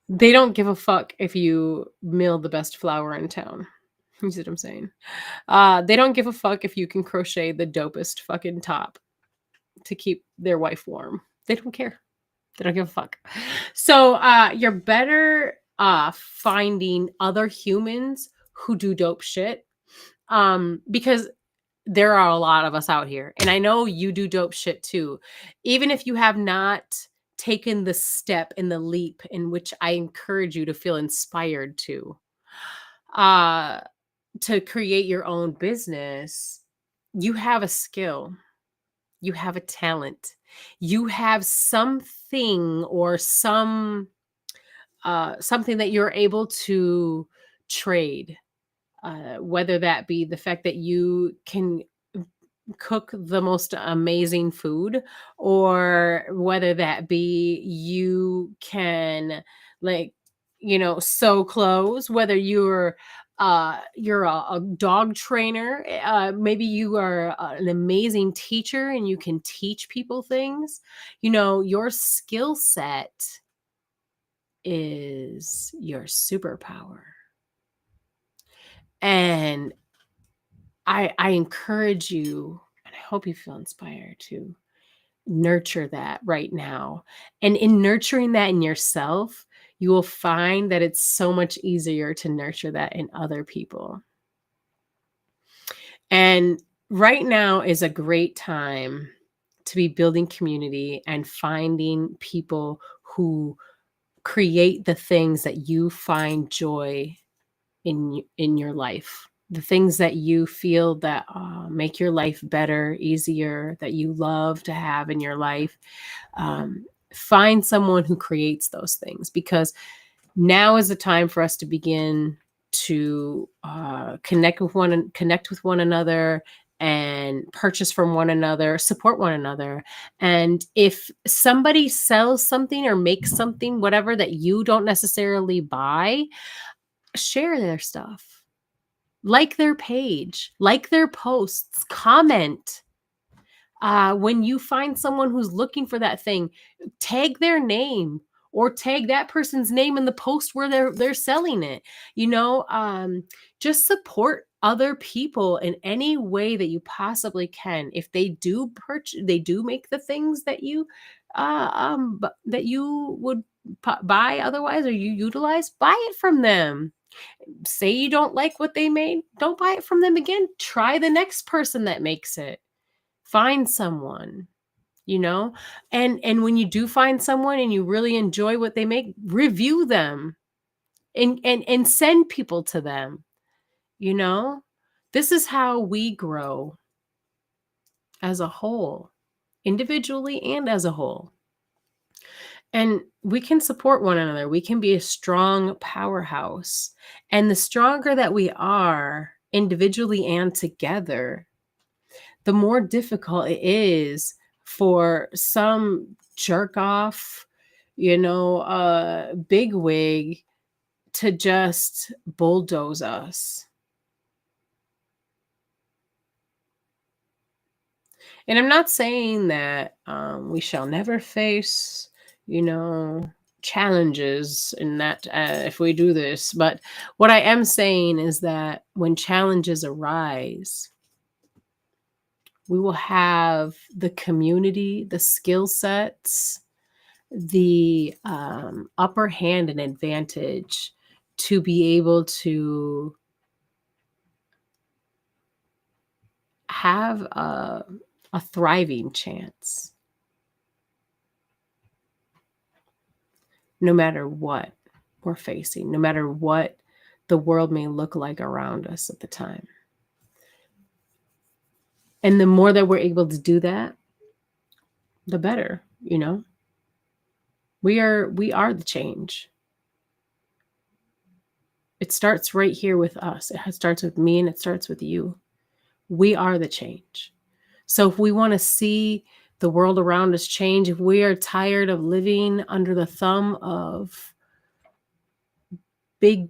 They don't give a fuck if you mill the best flour in town. You see what I'm saying? They don't give a fuck if you can crochet the dopest fucking top to keep their wife warm. They don't care. They don't give a fuck. So you're better off finding other humans who do dope shit, because there are a lot of us out here, and I know you do dope shit too. Even if you have not taken the step and the leap in which I encourage you to feel inspired uh, to create your own business, you have a skill, you have a talent, you have something or something that you're able to trade. Whether that be the fact that you can cook the most amazing food, or whether that be you can, like, sew clothes, whether you're a dog trainer, maybe you are an amazing teacher and you can teach people things. Your skill set is your superpower. And I encourage you, and I hope you feel inspired to nurture that right now. And in nurturing that in yourself, you will find that it's so much easier to nurture that in other people. And right now is a great time to be building community and finding people who create the things that you find joy in your life, the things that you feel that make your life better, easier, that you love to have in your life. Find someone who creates those things, because now is the time for us to begin to connect with one another, and purchase from one another, support one another. And if somebody sells something or makes something, whatever, that you don't necessarily buy, share their stuff, like their page, like their posts, comment. When you find someone who's looking for that thing, tag their name or tag that person's name in the post where they're selling it. Just support other people in any way that you possibly can. If they do they do make the things that you that you would buy otherwise, or you utilize, buy it from them. Say you don't like what they made, don't buy it from them again. Try the next person that makes it. Find someone, and when you do find someone and you really enjoy what they make, review them and send people to them. This is how we grow as a whole, individually and as a whole. And we can support one another. We can be a strong powerhouse. And the stronger that we are individually and together, the more difficult it is for some jerk off, bigwig to just bulldoze us. And I'm not saying that we shall never face, challenges in that, if we do this. But what I am saying is that when challenges arise, We will have the community, the skill sets, the upper hand and advantage to be able to have a thriving chance, no matter what we're facing, no matter what the world may look like around us at the time. And the more that we're able to do that, the better, you know? We are the change. It starts right here with us. It starts with me and it starts with you. We are the change. So if we want to see the world around us change, if we are tired of living under the thumb of big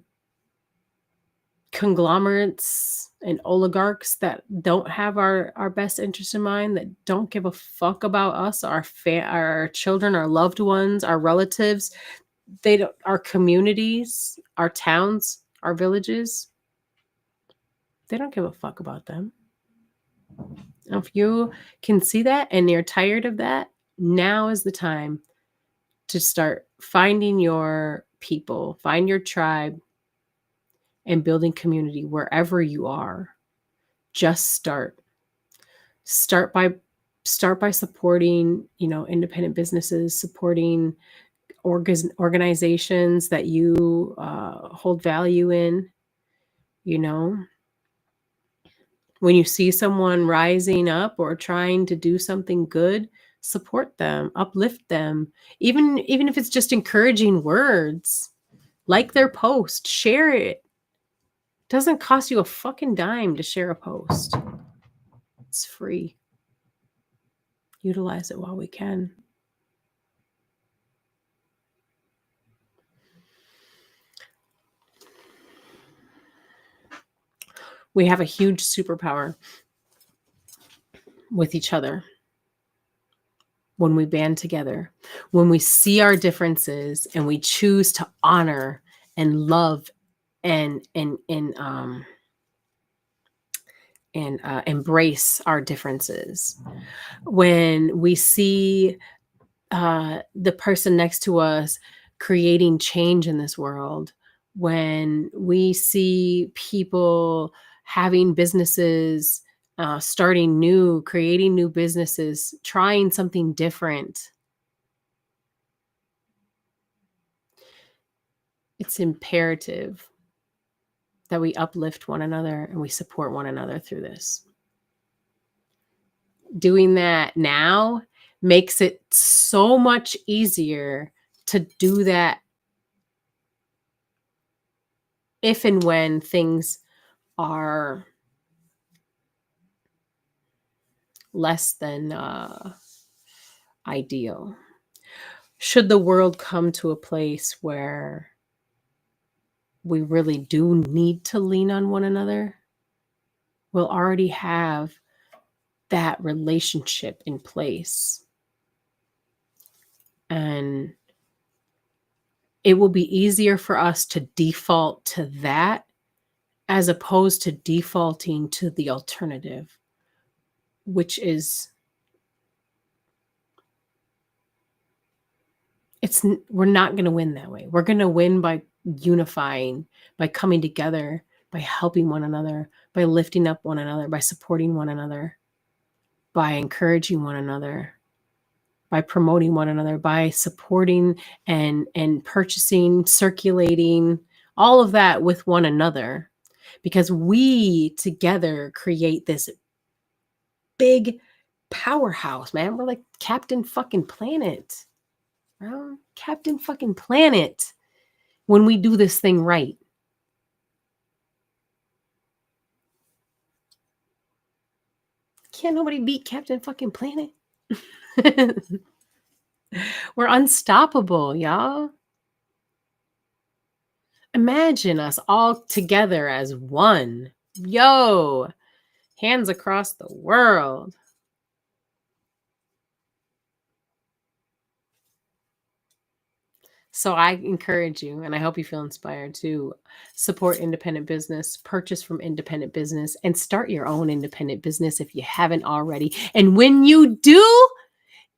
conglomerates and oligarchs that don't have our best interest in mind, that don't give a fuck about us, our children, our loved ones, our relatives, our communities, our towns, our villages, they don't give a fuck about them. If you can see that and you're tired of that, now is the time to start finding your people, find your tribe, and building community wherever you are. Just start. Start by supporting, independent businesses, supporting organizations that you hold value in. When you see someone rising up or trying to do something good, support them, uplift them. Even if it's just encouraging words, like their post, share it. It doesn't cost you a fucking dime to share a post. It's free. Utilize it while we can. We have a huge superpower with each other when we band together, when we see our differences and we choose to honor and love and embrace our differences. When we see the person next to us creating change in this world, when we see people having businesses, starting new, creating new businesses, trying something different, it's imperative that we uplift one another and we support one another through this. Doing that now makes it so much easier to do that if and when things are less than ideal. Should the world come to a place where we really do need to lean on one another, we'll already have that relationship in place. And it will be easier for us to default to that as opposed to defaulting to the alternative, which is we're not going to win that way. We're going to win by unifying, by coming together, by helping one another, by lifting up one another, by supporting one another, by encouraging one another, by promoting one another, by supporting and purchasing, circulating, all of that with one another. Because we together create this big powerhouse, man. We're like Captain fucking Planet. Bro. Captain fucking Planet when we do this thing right. Can't nobody beat Captain fucking Planet. We're unstoppable, y'all. Imagine us all together as one. Yo, hands across the world. So I encourage you, and I hope you feel inspired to support independent business, purchase from independent business, and start your own independent business if you haven't already. And when you do,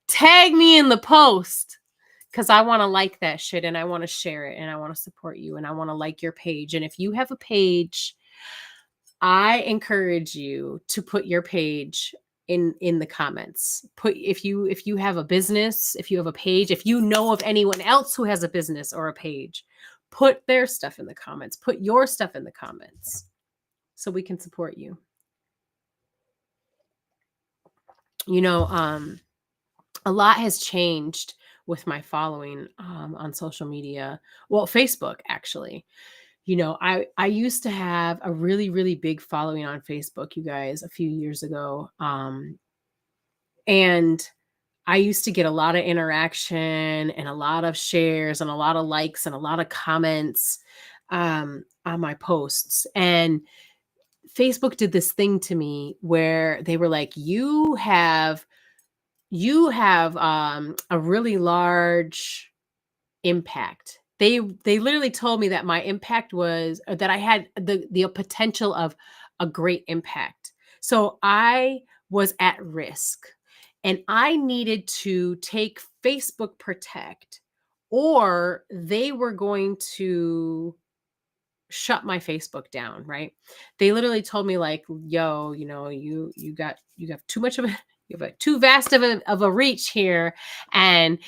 tag me in the post, because I want to like that shit and I want to share it and I want to support you and I want to like your page. And if you have a page, I encourage you to put your page in the comments. Put if you have a business, if you have a page, if you know of anyone else who has a business or a page, put their stuff in the comments. Put your stuff in the comments so we can support you. You know, a lot has changed with my following on social media. Well, Facebook actually. You know, I used to have a really, really big following on Facebook, you guys, a few years ago. And I used to get a lot of interaction and a lot of shares and a lot of likes and a lot of comments on my posts. And Facebook did this thing to me where they were like, you have a really large impact. They literally told me that my impact was that I had the potential of a great impact. So I was at risk and I needed to take Facebook Protect or they were going to shut my Facebook down, right? They literally told me like, yo, you know, you have too much of a you have a too vast of a reach here and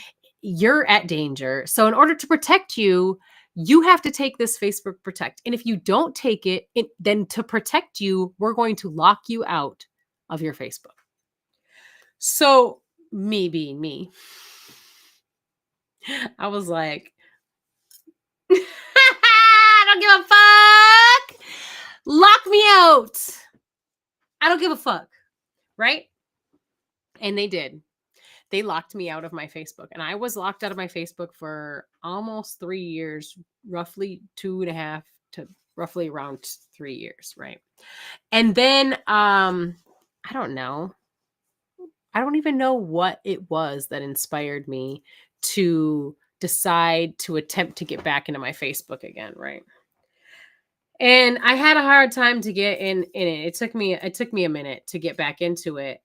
you're at danger. So in order to protect you, you have to take this Facebook Protect. And if you don't take it, then to protect you, we're going to lock you out of your Facebook. So me being me, I was like, I don't give a fuck. Lock me out. I don't give a fuck. Right? And they did. They locked me out of my Facebook. And I was locked out of my Facebook for almost 3 years, roughly 2.5 to roughly around 3 years. Right. And then I don't know. I don't even know what it was that inspired me to decide to attempt to get back into my Facebook again. Right. And I had a hard time to get in it. It took me a minute to get back into it.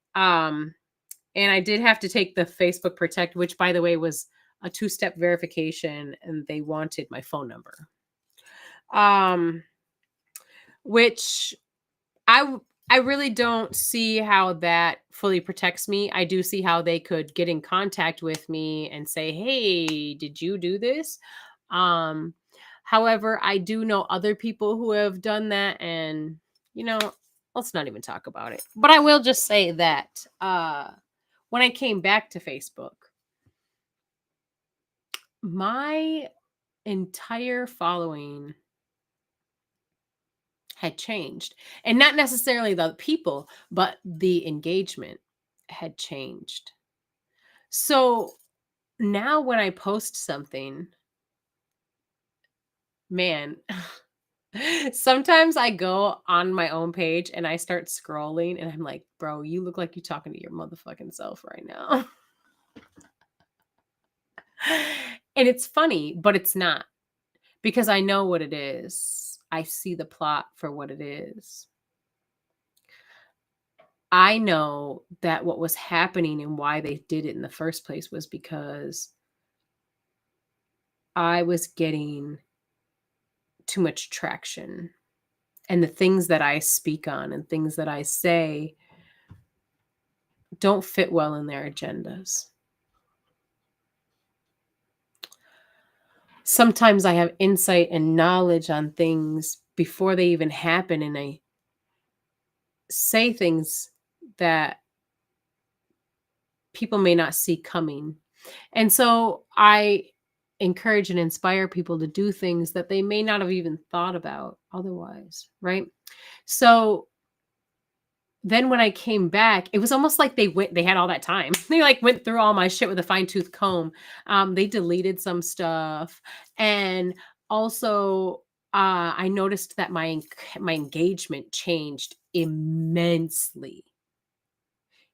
And I did have to take the Facebook Protect, which by the way was a 2-step verification and they wanted my phone number. Which I really don't see how that fully protects me. I do see how they could get in contact with me and say, "Hey, did you do this?" However, I do know other people who have done that, and you know, let's not even talk about it. But I will just say that when I came back to Facebook, my entire following had changed. And not necessarily the people, but the engagement had changed. So now when I post something, man, sometimes I go on my own page and I start scrolling and I'm like, bro, you look like you're talking to your motherfucking self right now. And it's funny, but it's not because I know what it is. I see the plot for what it is. I know that what was happening and why they did it in the first place was because I was getting too much traction. And the things that I speak on and things that I say don't fit well in their agendas. Sometimes I have insight and knowledge on things before they even happen, and I say things that people may not see coming. And so I encourage and inspire people to do things that they may not have even thought about otherwise, right? So then when I came back, it was almost like they had all that time. They like went through all my shit with a fine tooth comb. They deleted some stuff. And also I noticed that my engagement changed immensely.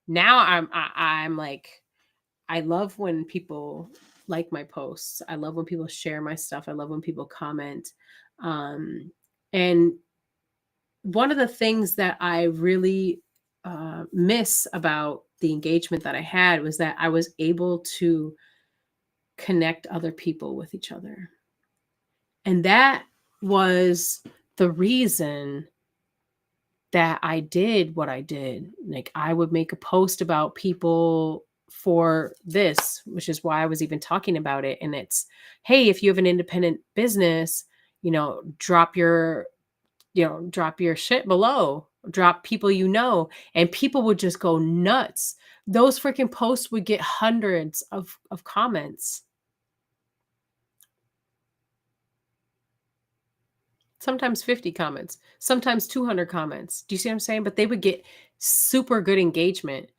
Now I'm like, I love when people like my posts. I love when people share my stuff. I love when people comment. And one of the things that I really miss about the engagement that I had was that I was able to connect other people with each other. And that was the reason that I did what I did. Like, I would make a post about people for this, which is why I was even talking about it. And it's, hey, if you have an independent business, drop your shit below, drop people, and people would just go nuts. Those freaking posts would get hundreds of comments. Sometimes 50 comments, sometimes 200 comments. Do you see what I'm saying? But they would get super good engagement.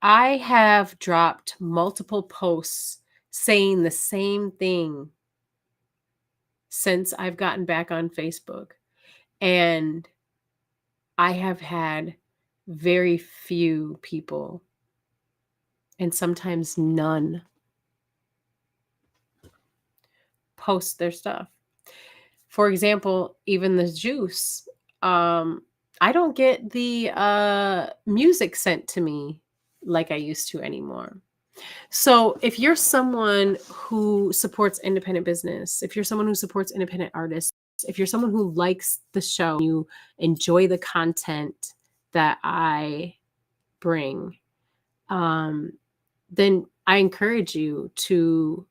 I have dropped multiple posts saying the same thing since I've gotten back on Facebook. And I have had very few people, and sometimes none, post their stuff. For example, even the juice. I don't get the music sent to me like I used to anymore. So if you're someone who supports independent business, if you're someone who supports independent artists, if you're someone who likes the show, you enjoy the content that I bring, then I encourage you to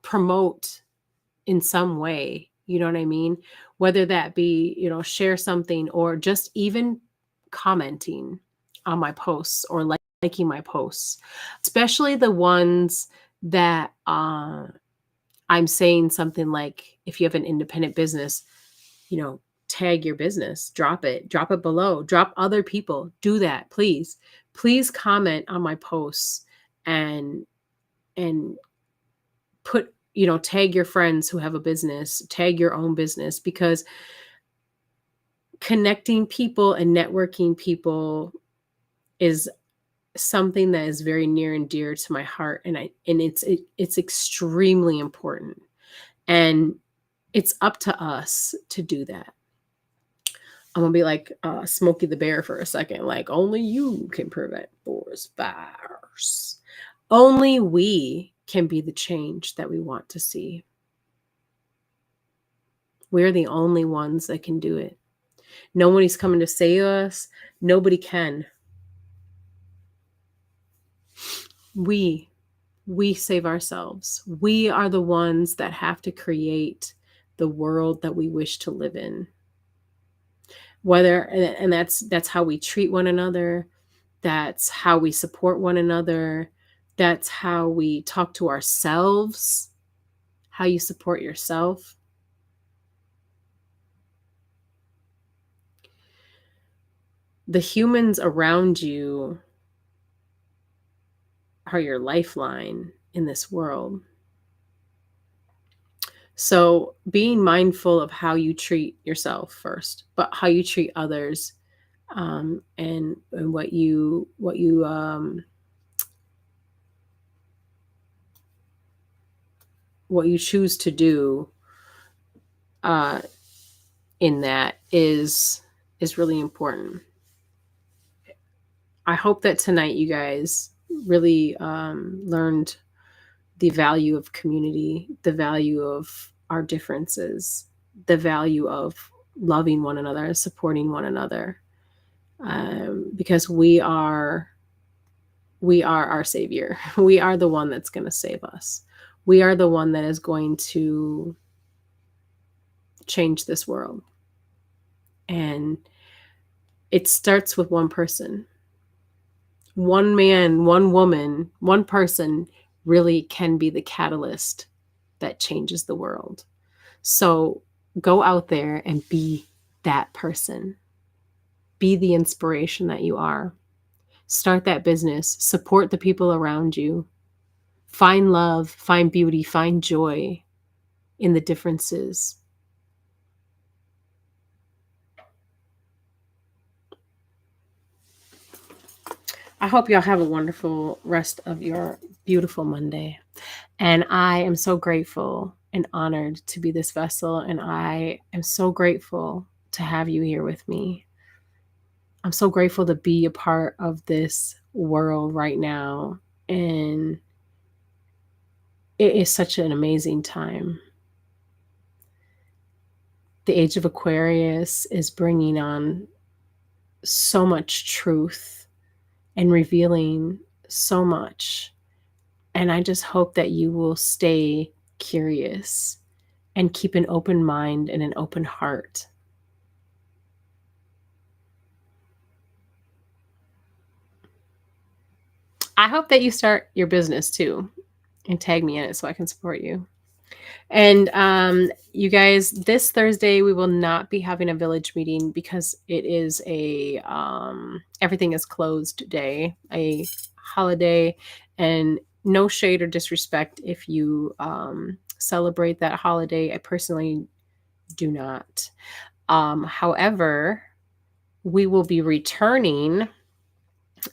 promote in some way. You know what I mean? Whether that be, share something or just even commenting on my posts or liking my posts, especially the ones that I'm saying something like, if you have an independent business, tag your business, drop it below, drop other people, do that. Please comment on my posts and put, tag your friends who have a business, tag your own business, because connecting people and networking people is something that is very near and dear to my heart. And it's extremely important. And it's up to us to do that. I'm gonna be like Smokey the Bear for a second. Like, only you can prevent forest fires. Only we can be the change that we want to see. We're the only ones that can do it. Nobody's coming to save us. Nobody can. We save ourselves. We are the ones that have to create the world that we wish to live in. And that's how we treat one another. That's how we support one another. That's how we talk to ourselves, how you support yourself. The humans around you are your lifeline in this world. So being mindful of how you treat yourself first, but how you treat others, and what you choose to do in that is really important. I hope that tonight you guys really learned the value of community, the value of our differences, the value of loving one another, supporting one another, because we are our savior. We are the one that's going to save us. We are the one that is going to change this world. And it starts with one person. One man, one woman, one person really can be the catalyst that changes the world. So go out there and be that person. Be the inspiration that you are. Start that business. Support the people around you. Find love, find beauty, find joy in the differences. I hope y'all have a wonderful rest of your beautiful Monday. And I am so grateful and honored to be this vessel. And I am so grateful to have you here with me. I'm so grateful to be a part of this world right now. And it is such an amazing time. The age of Aquarius is bringing on so much truth and revealing so much. And I just hope that you will stay curious and keep an open mind and an open heart. I hope that you start your business too and tag me in it so I can support you. And you guys, this Thursday we will not be having a village meeting because it is a everything is closed day, a holiday, and no shade or disrespect if you celebrate that holiday. I personally do not. However, we will be returning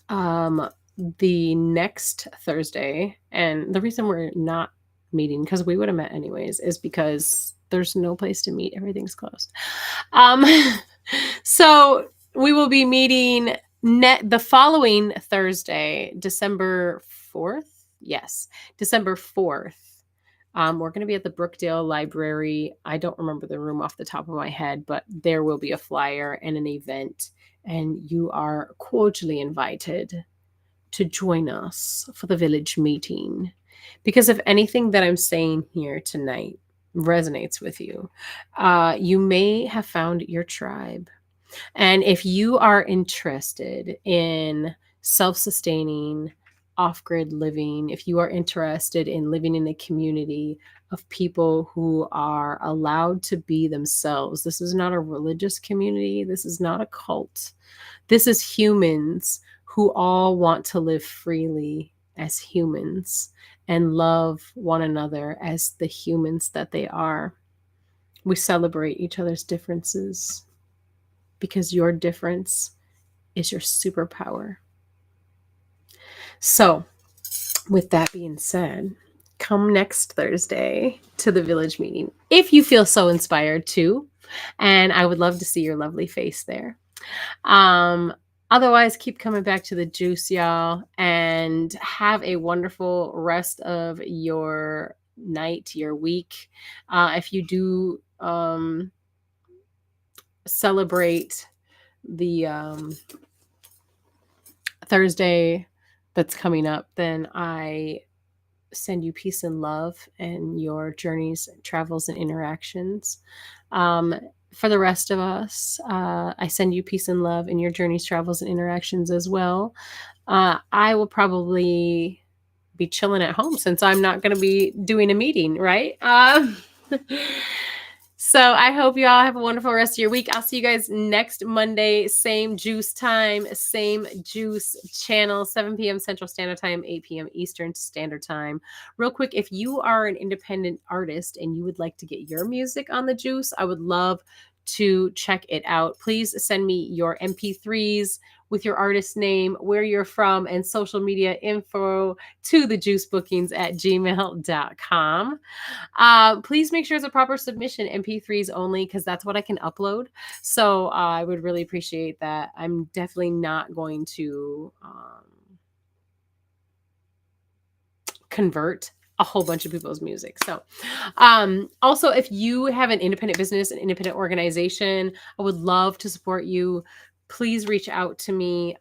the next Thursday, and the reason we're not meeting, because we would have met anyways, is because there's no place to meet. Everything's closed. So we will be meeting the following Thursday, December 4th. Yes, December 4th. We're going to be at the Brookdale Library. I don't remember the room off the top of my head, but there will be a flyer and an event, and you are cordially invited to join us for the village meeting. Because if anything that I'm saying here tonight resonates with you, you may have found your tribe. And if you are interested in self-sustaining, off-grid living, if you are interested in living in a community of people who are allowed to be themselves, this is not a religious community, this is not a cult. This is humans who all want to live freely as humans and love one another as the humans that they are. We celebrate each other's differences because your difference is your superpower. So, with that being said, come next Thursday to the village meeting if you feel so inspired to, and I would love to see your lovely face there. Otherwise, keep coming back to the juice, y'all, and have a wonderful rest of your night, your week. If you do celebrate the Thursday that's coming up, then I send you peace and love in your journeys, travels, and interactions. For the rest of us, I send you peace and love in your journeys, travels, and interactions as well. I will probably be chilling at home since I'm not going to be doing a meeting, right? So I hope you all have a wonderful rest of your week. I'll see you guys next Monday, same juice time, same juice channel, 7 p.m. Central Standard Time, 8 p.m. Eastern Standard Time. Real quick, if you are an independent artist and you would like to get your music on the juice, I would love to check it out. Please send me your MP3s with your artist name, where you're from, and social media info to thejuicebookings@gmail.com. Please make sure it's a proper submission, MP3s only, because that's what I can upload. So I would really appreciate that. I'm definitely not going to convert a whole bunch of people's music. So also, if you have an independent business, an independent organization, I would love to support you. Please reach out to me.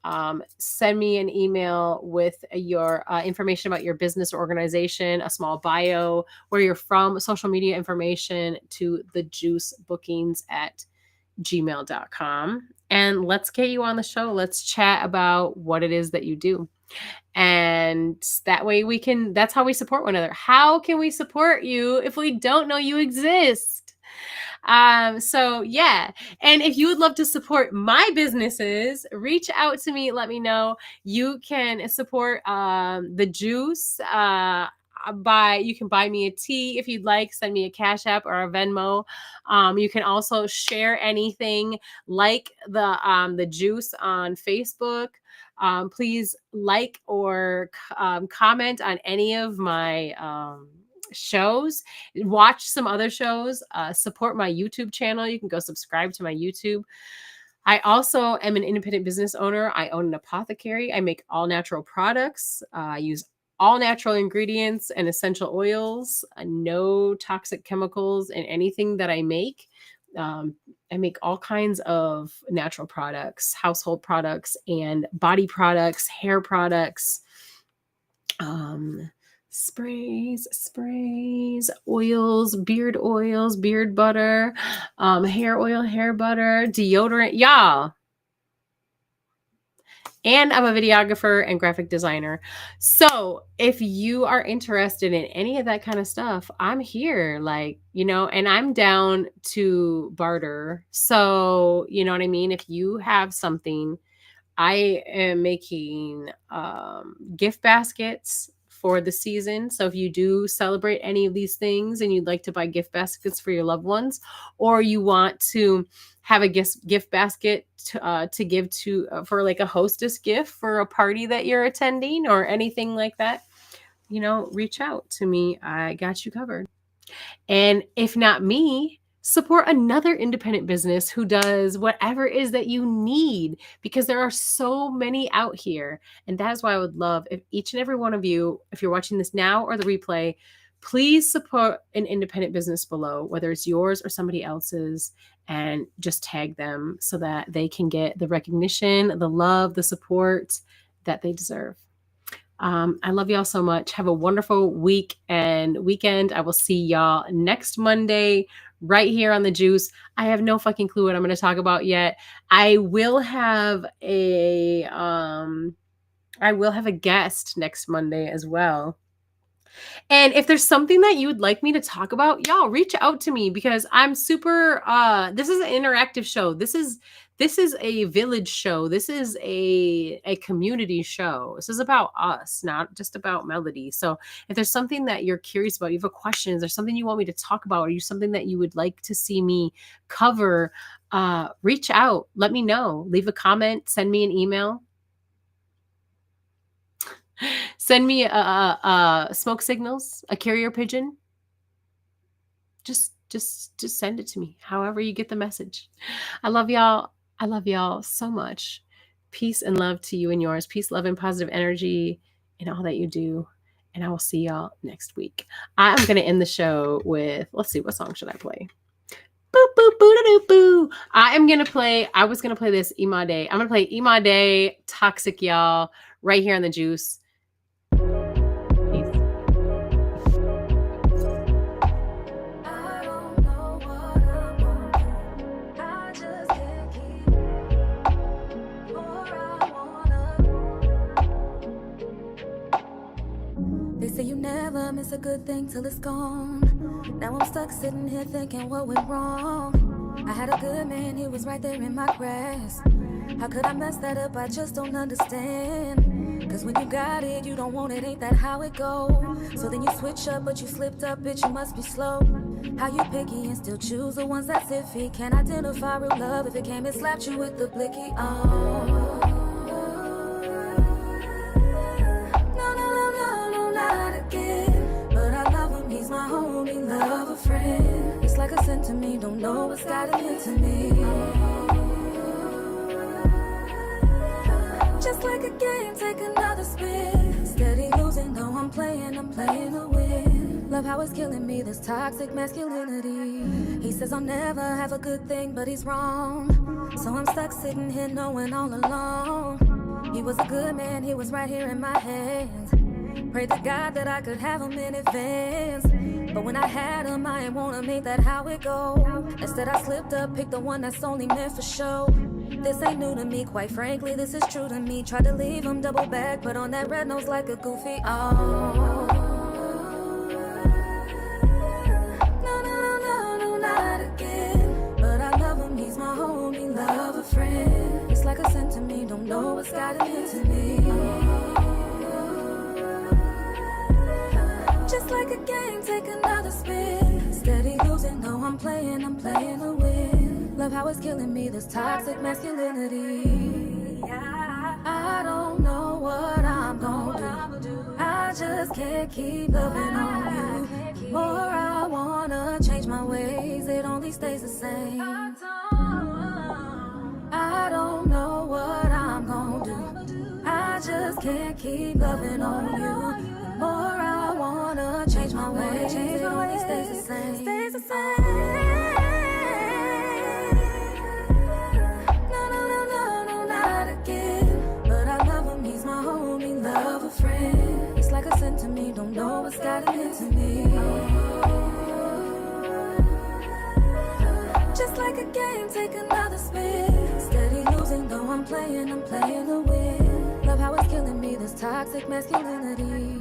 Send me an email with your information about your business or organization, a small bio, where you're from, social media information, to thejuicebookings@gmail.com. And let's get you on the show. Let's chat about what it is that you do. And that way that's how we support one another. How can we support you if we don't know you exist? So yeah. And if you would love to support my businesses, reach out to me. Let me know. You can support the juice. You can buy me a tea if you'd like. Send me a Cash App or a Venmo. You can also share anything like the juice on Facebook. Please like or comment on any of my shows, watch some other shows, support my YouTube channel. You can go subscribe to my YouTube. I also am an independent business owner. I own an apothecary. I make all natural products. I use all natural ingredients and essential oils, no toxic chemicals in anything that I make. I make all kinds of natural products, household products, and body products, hair products, sprays, oils, beard butter, hair oil, hair butter, deodorant, y'all. And I'm a videographer and graphic designer. So if you are interested in any of that kind of stuff, I'm here, like, you know, and I'm down to barter. So, you know what I mean? If you have something, I am making gift baskets for the season. So if you do celebrate any of these things and you'd like to buy gift baskets for your loved ones, or you want to have a gift basket to give to for like a hostess gift for a party that you're attending or anything like that, you know, reach out to me. I got you covered. And if not me, support another independent business who does whatever it is that you need, because there are so many out here. And that is why I would love if each and every one of you, if you're watching this now or the replay, please support an independent business below, whether it's yours or somebody else's, and just tag them so that they can get the recognition, the love, the support that they deserve. I love y'all so much. Have a wonderful week and weekend. I will see y'all next Monday right here on The Juice. I have no fucking clue what I'm going to talk about yet. I will have a guest next Monday as well. And if there's something that you would like me to talk about, y'all reach out to me, because I'm super this is an interactive show. This is a village show. This is a community show. This is about us, not just about Melody. So if there's something that you're curious about, you have a question, is there something you want me to talk about, or you something that you would like to see me cover, reach out, let me know, leave a comment, send me an email. Send me a smoke signals, a carrier pigeon. Just send it to me. However you get the message. I love y'all. I love y'all so much. Peace and love to you and yours. Peace, love, and positive energy in all that you do. And I will see y'all next week. I'm going to end the show with, let's see, what song should I play? Boop, boop, boo, doo, boo. I was going to play this Imade. I'm going to play Imade, Toxic, y'all, right here on The Juice. Say you never miss a good thing till it's gone. Now I'm stuck sitting here thinking what went wrong. I had a good man, he was right there in my grasp. How could I mess that up? I just don't understand. Cause when you got it, you don't want it, ain't that how it goes? So then you switch up, but you slipped up, bitch, you must be slow. How you picky and still choose the ones that's iffy? Can't identify real love if it came and slapped you with the blicky. Oh, he's my homie, love a friend. It's like a sin to me, don't know what's got him into me. Just like a game, take another spin. Steady losing, though I'm playing to win. Love how it's killing me, this toxic masculinity. He says I'll never have a good thing, but he's wrong. So I'm stuck sitting here knowing all along. He was a good man, he was right here in my hands. Prayed to God that I could have him in advance. But when I had him, I ain't wanna make that how it go. Instead I slipped up, picked the one that's only meant for show. This ain't new to me, quite frankly, this is true to me. Tried to leave him double back, put on that red nose like a goofy. Oh, no, not again. But I love him, he's my homie, love a friend. It's like a sin to me, don't know what's got him into me. Just like a game, take another spin. Steady losing, though I'm playing to win. Love how it's killing me, this toxic masculinity. I don't know what I'm gonna do. I just can't keep loving on you. only stays the same. I don't know what I'm gonna do. I just can't keep loving on you. The more I wanna change my ways, it only stays the same. Stays the same. No, not again. But I love him, he's my homie, love a friend. It's like a sin to me, don't know what's got him into me. Just like a game, take another spin. Steady losing, though I'm playing to win. Love how it's killing me, this toxic masculinity.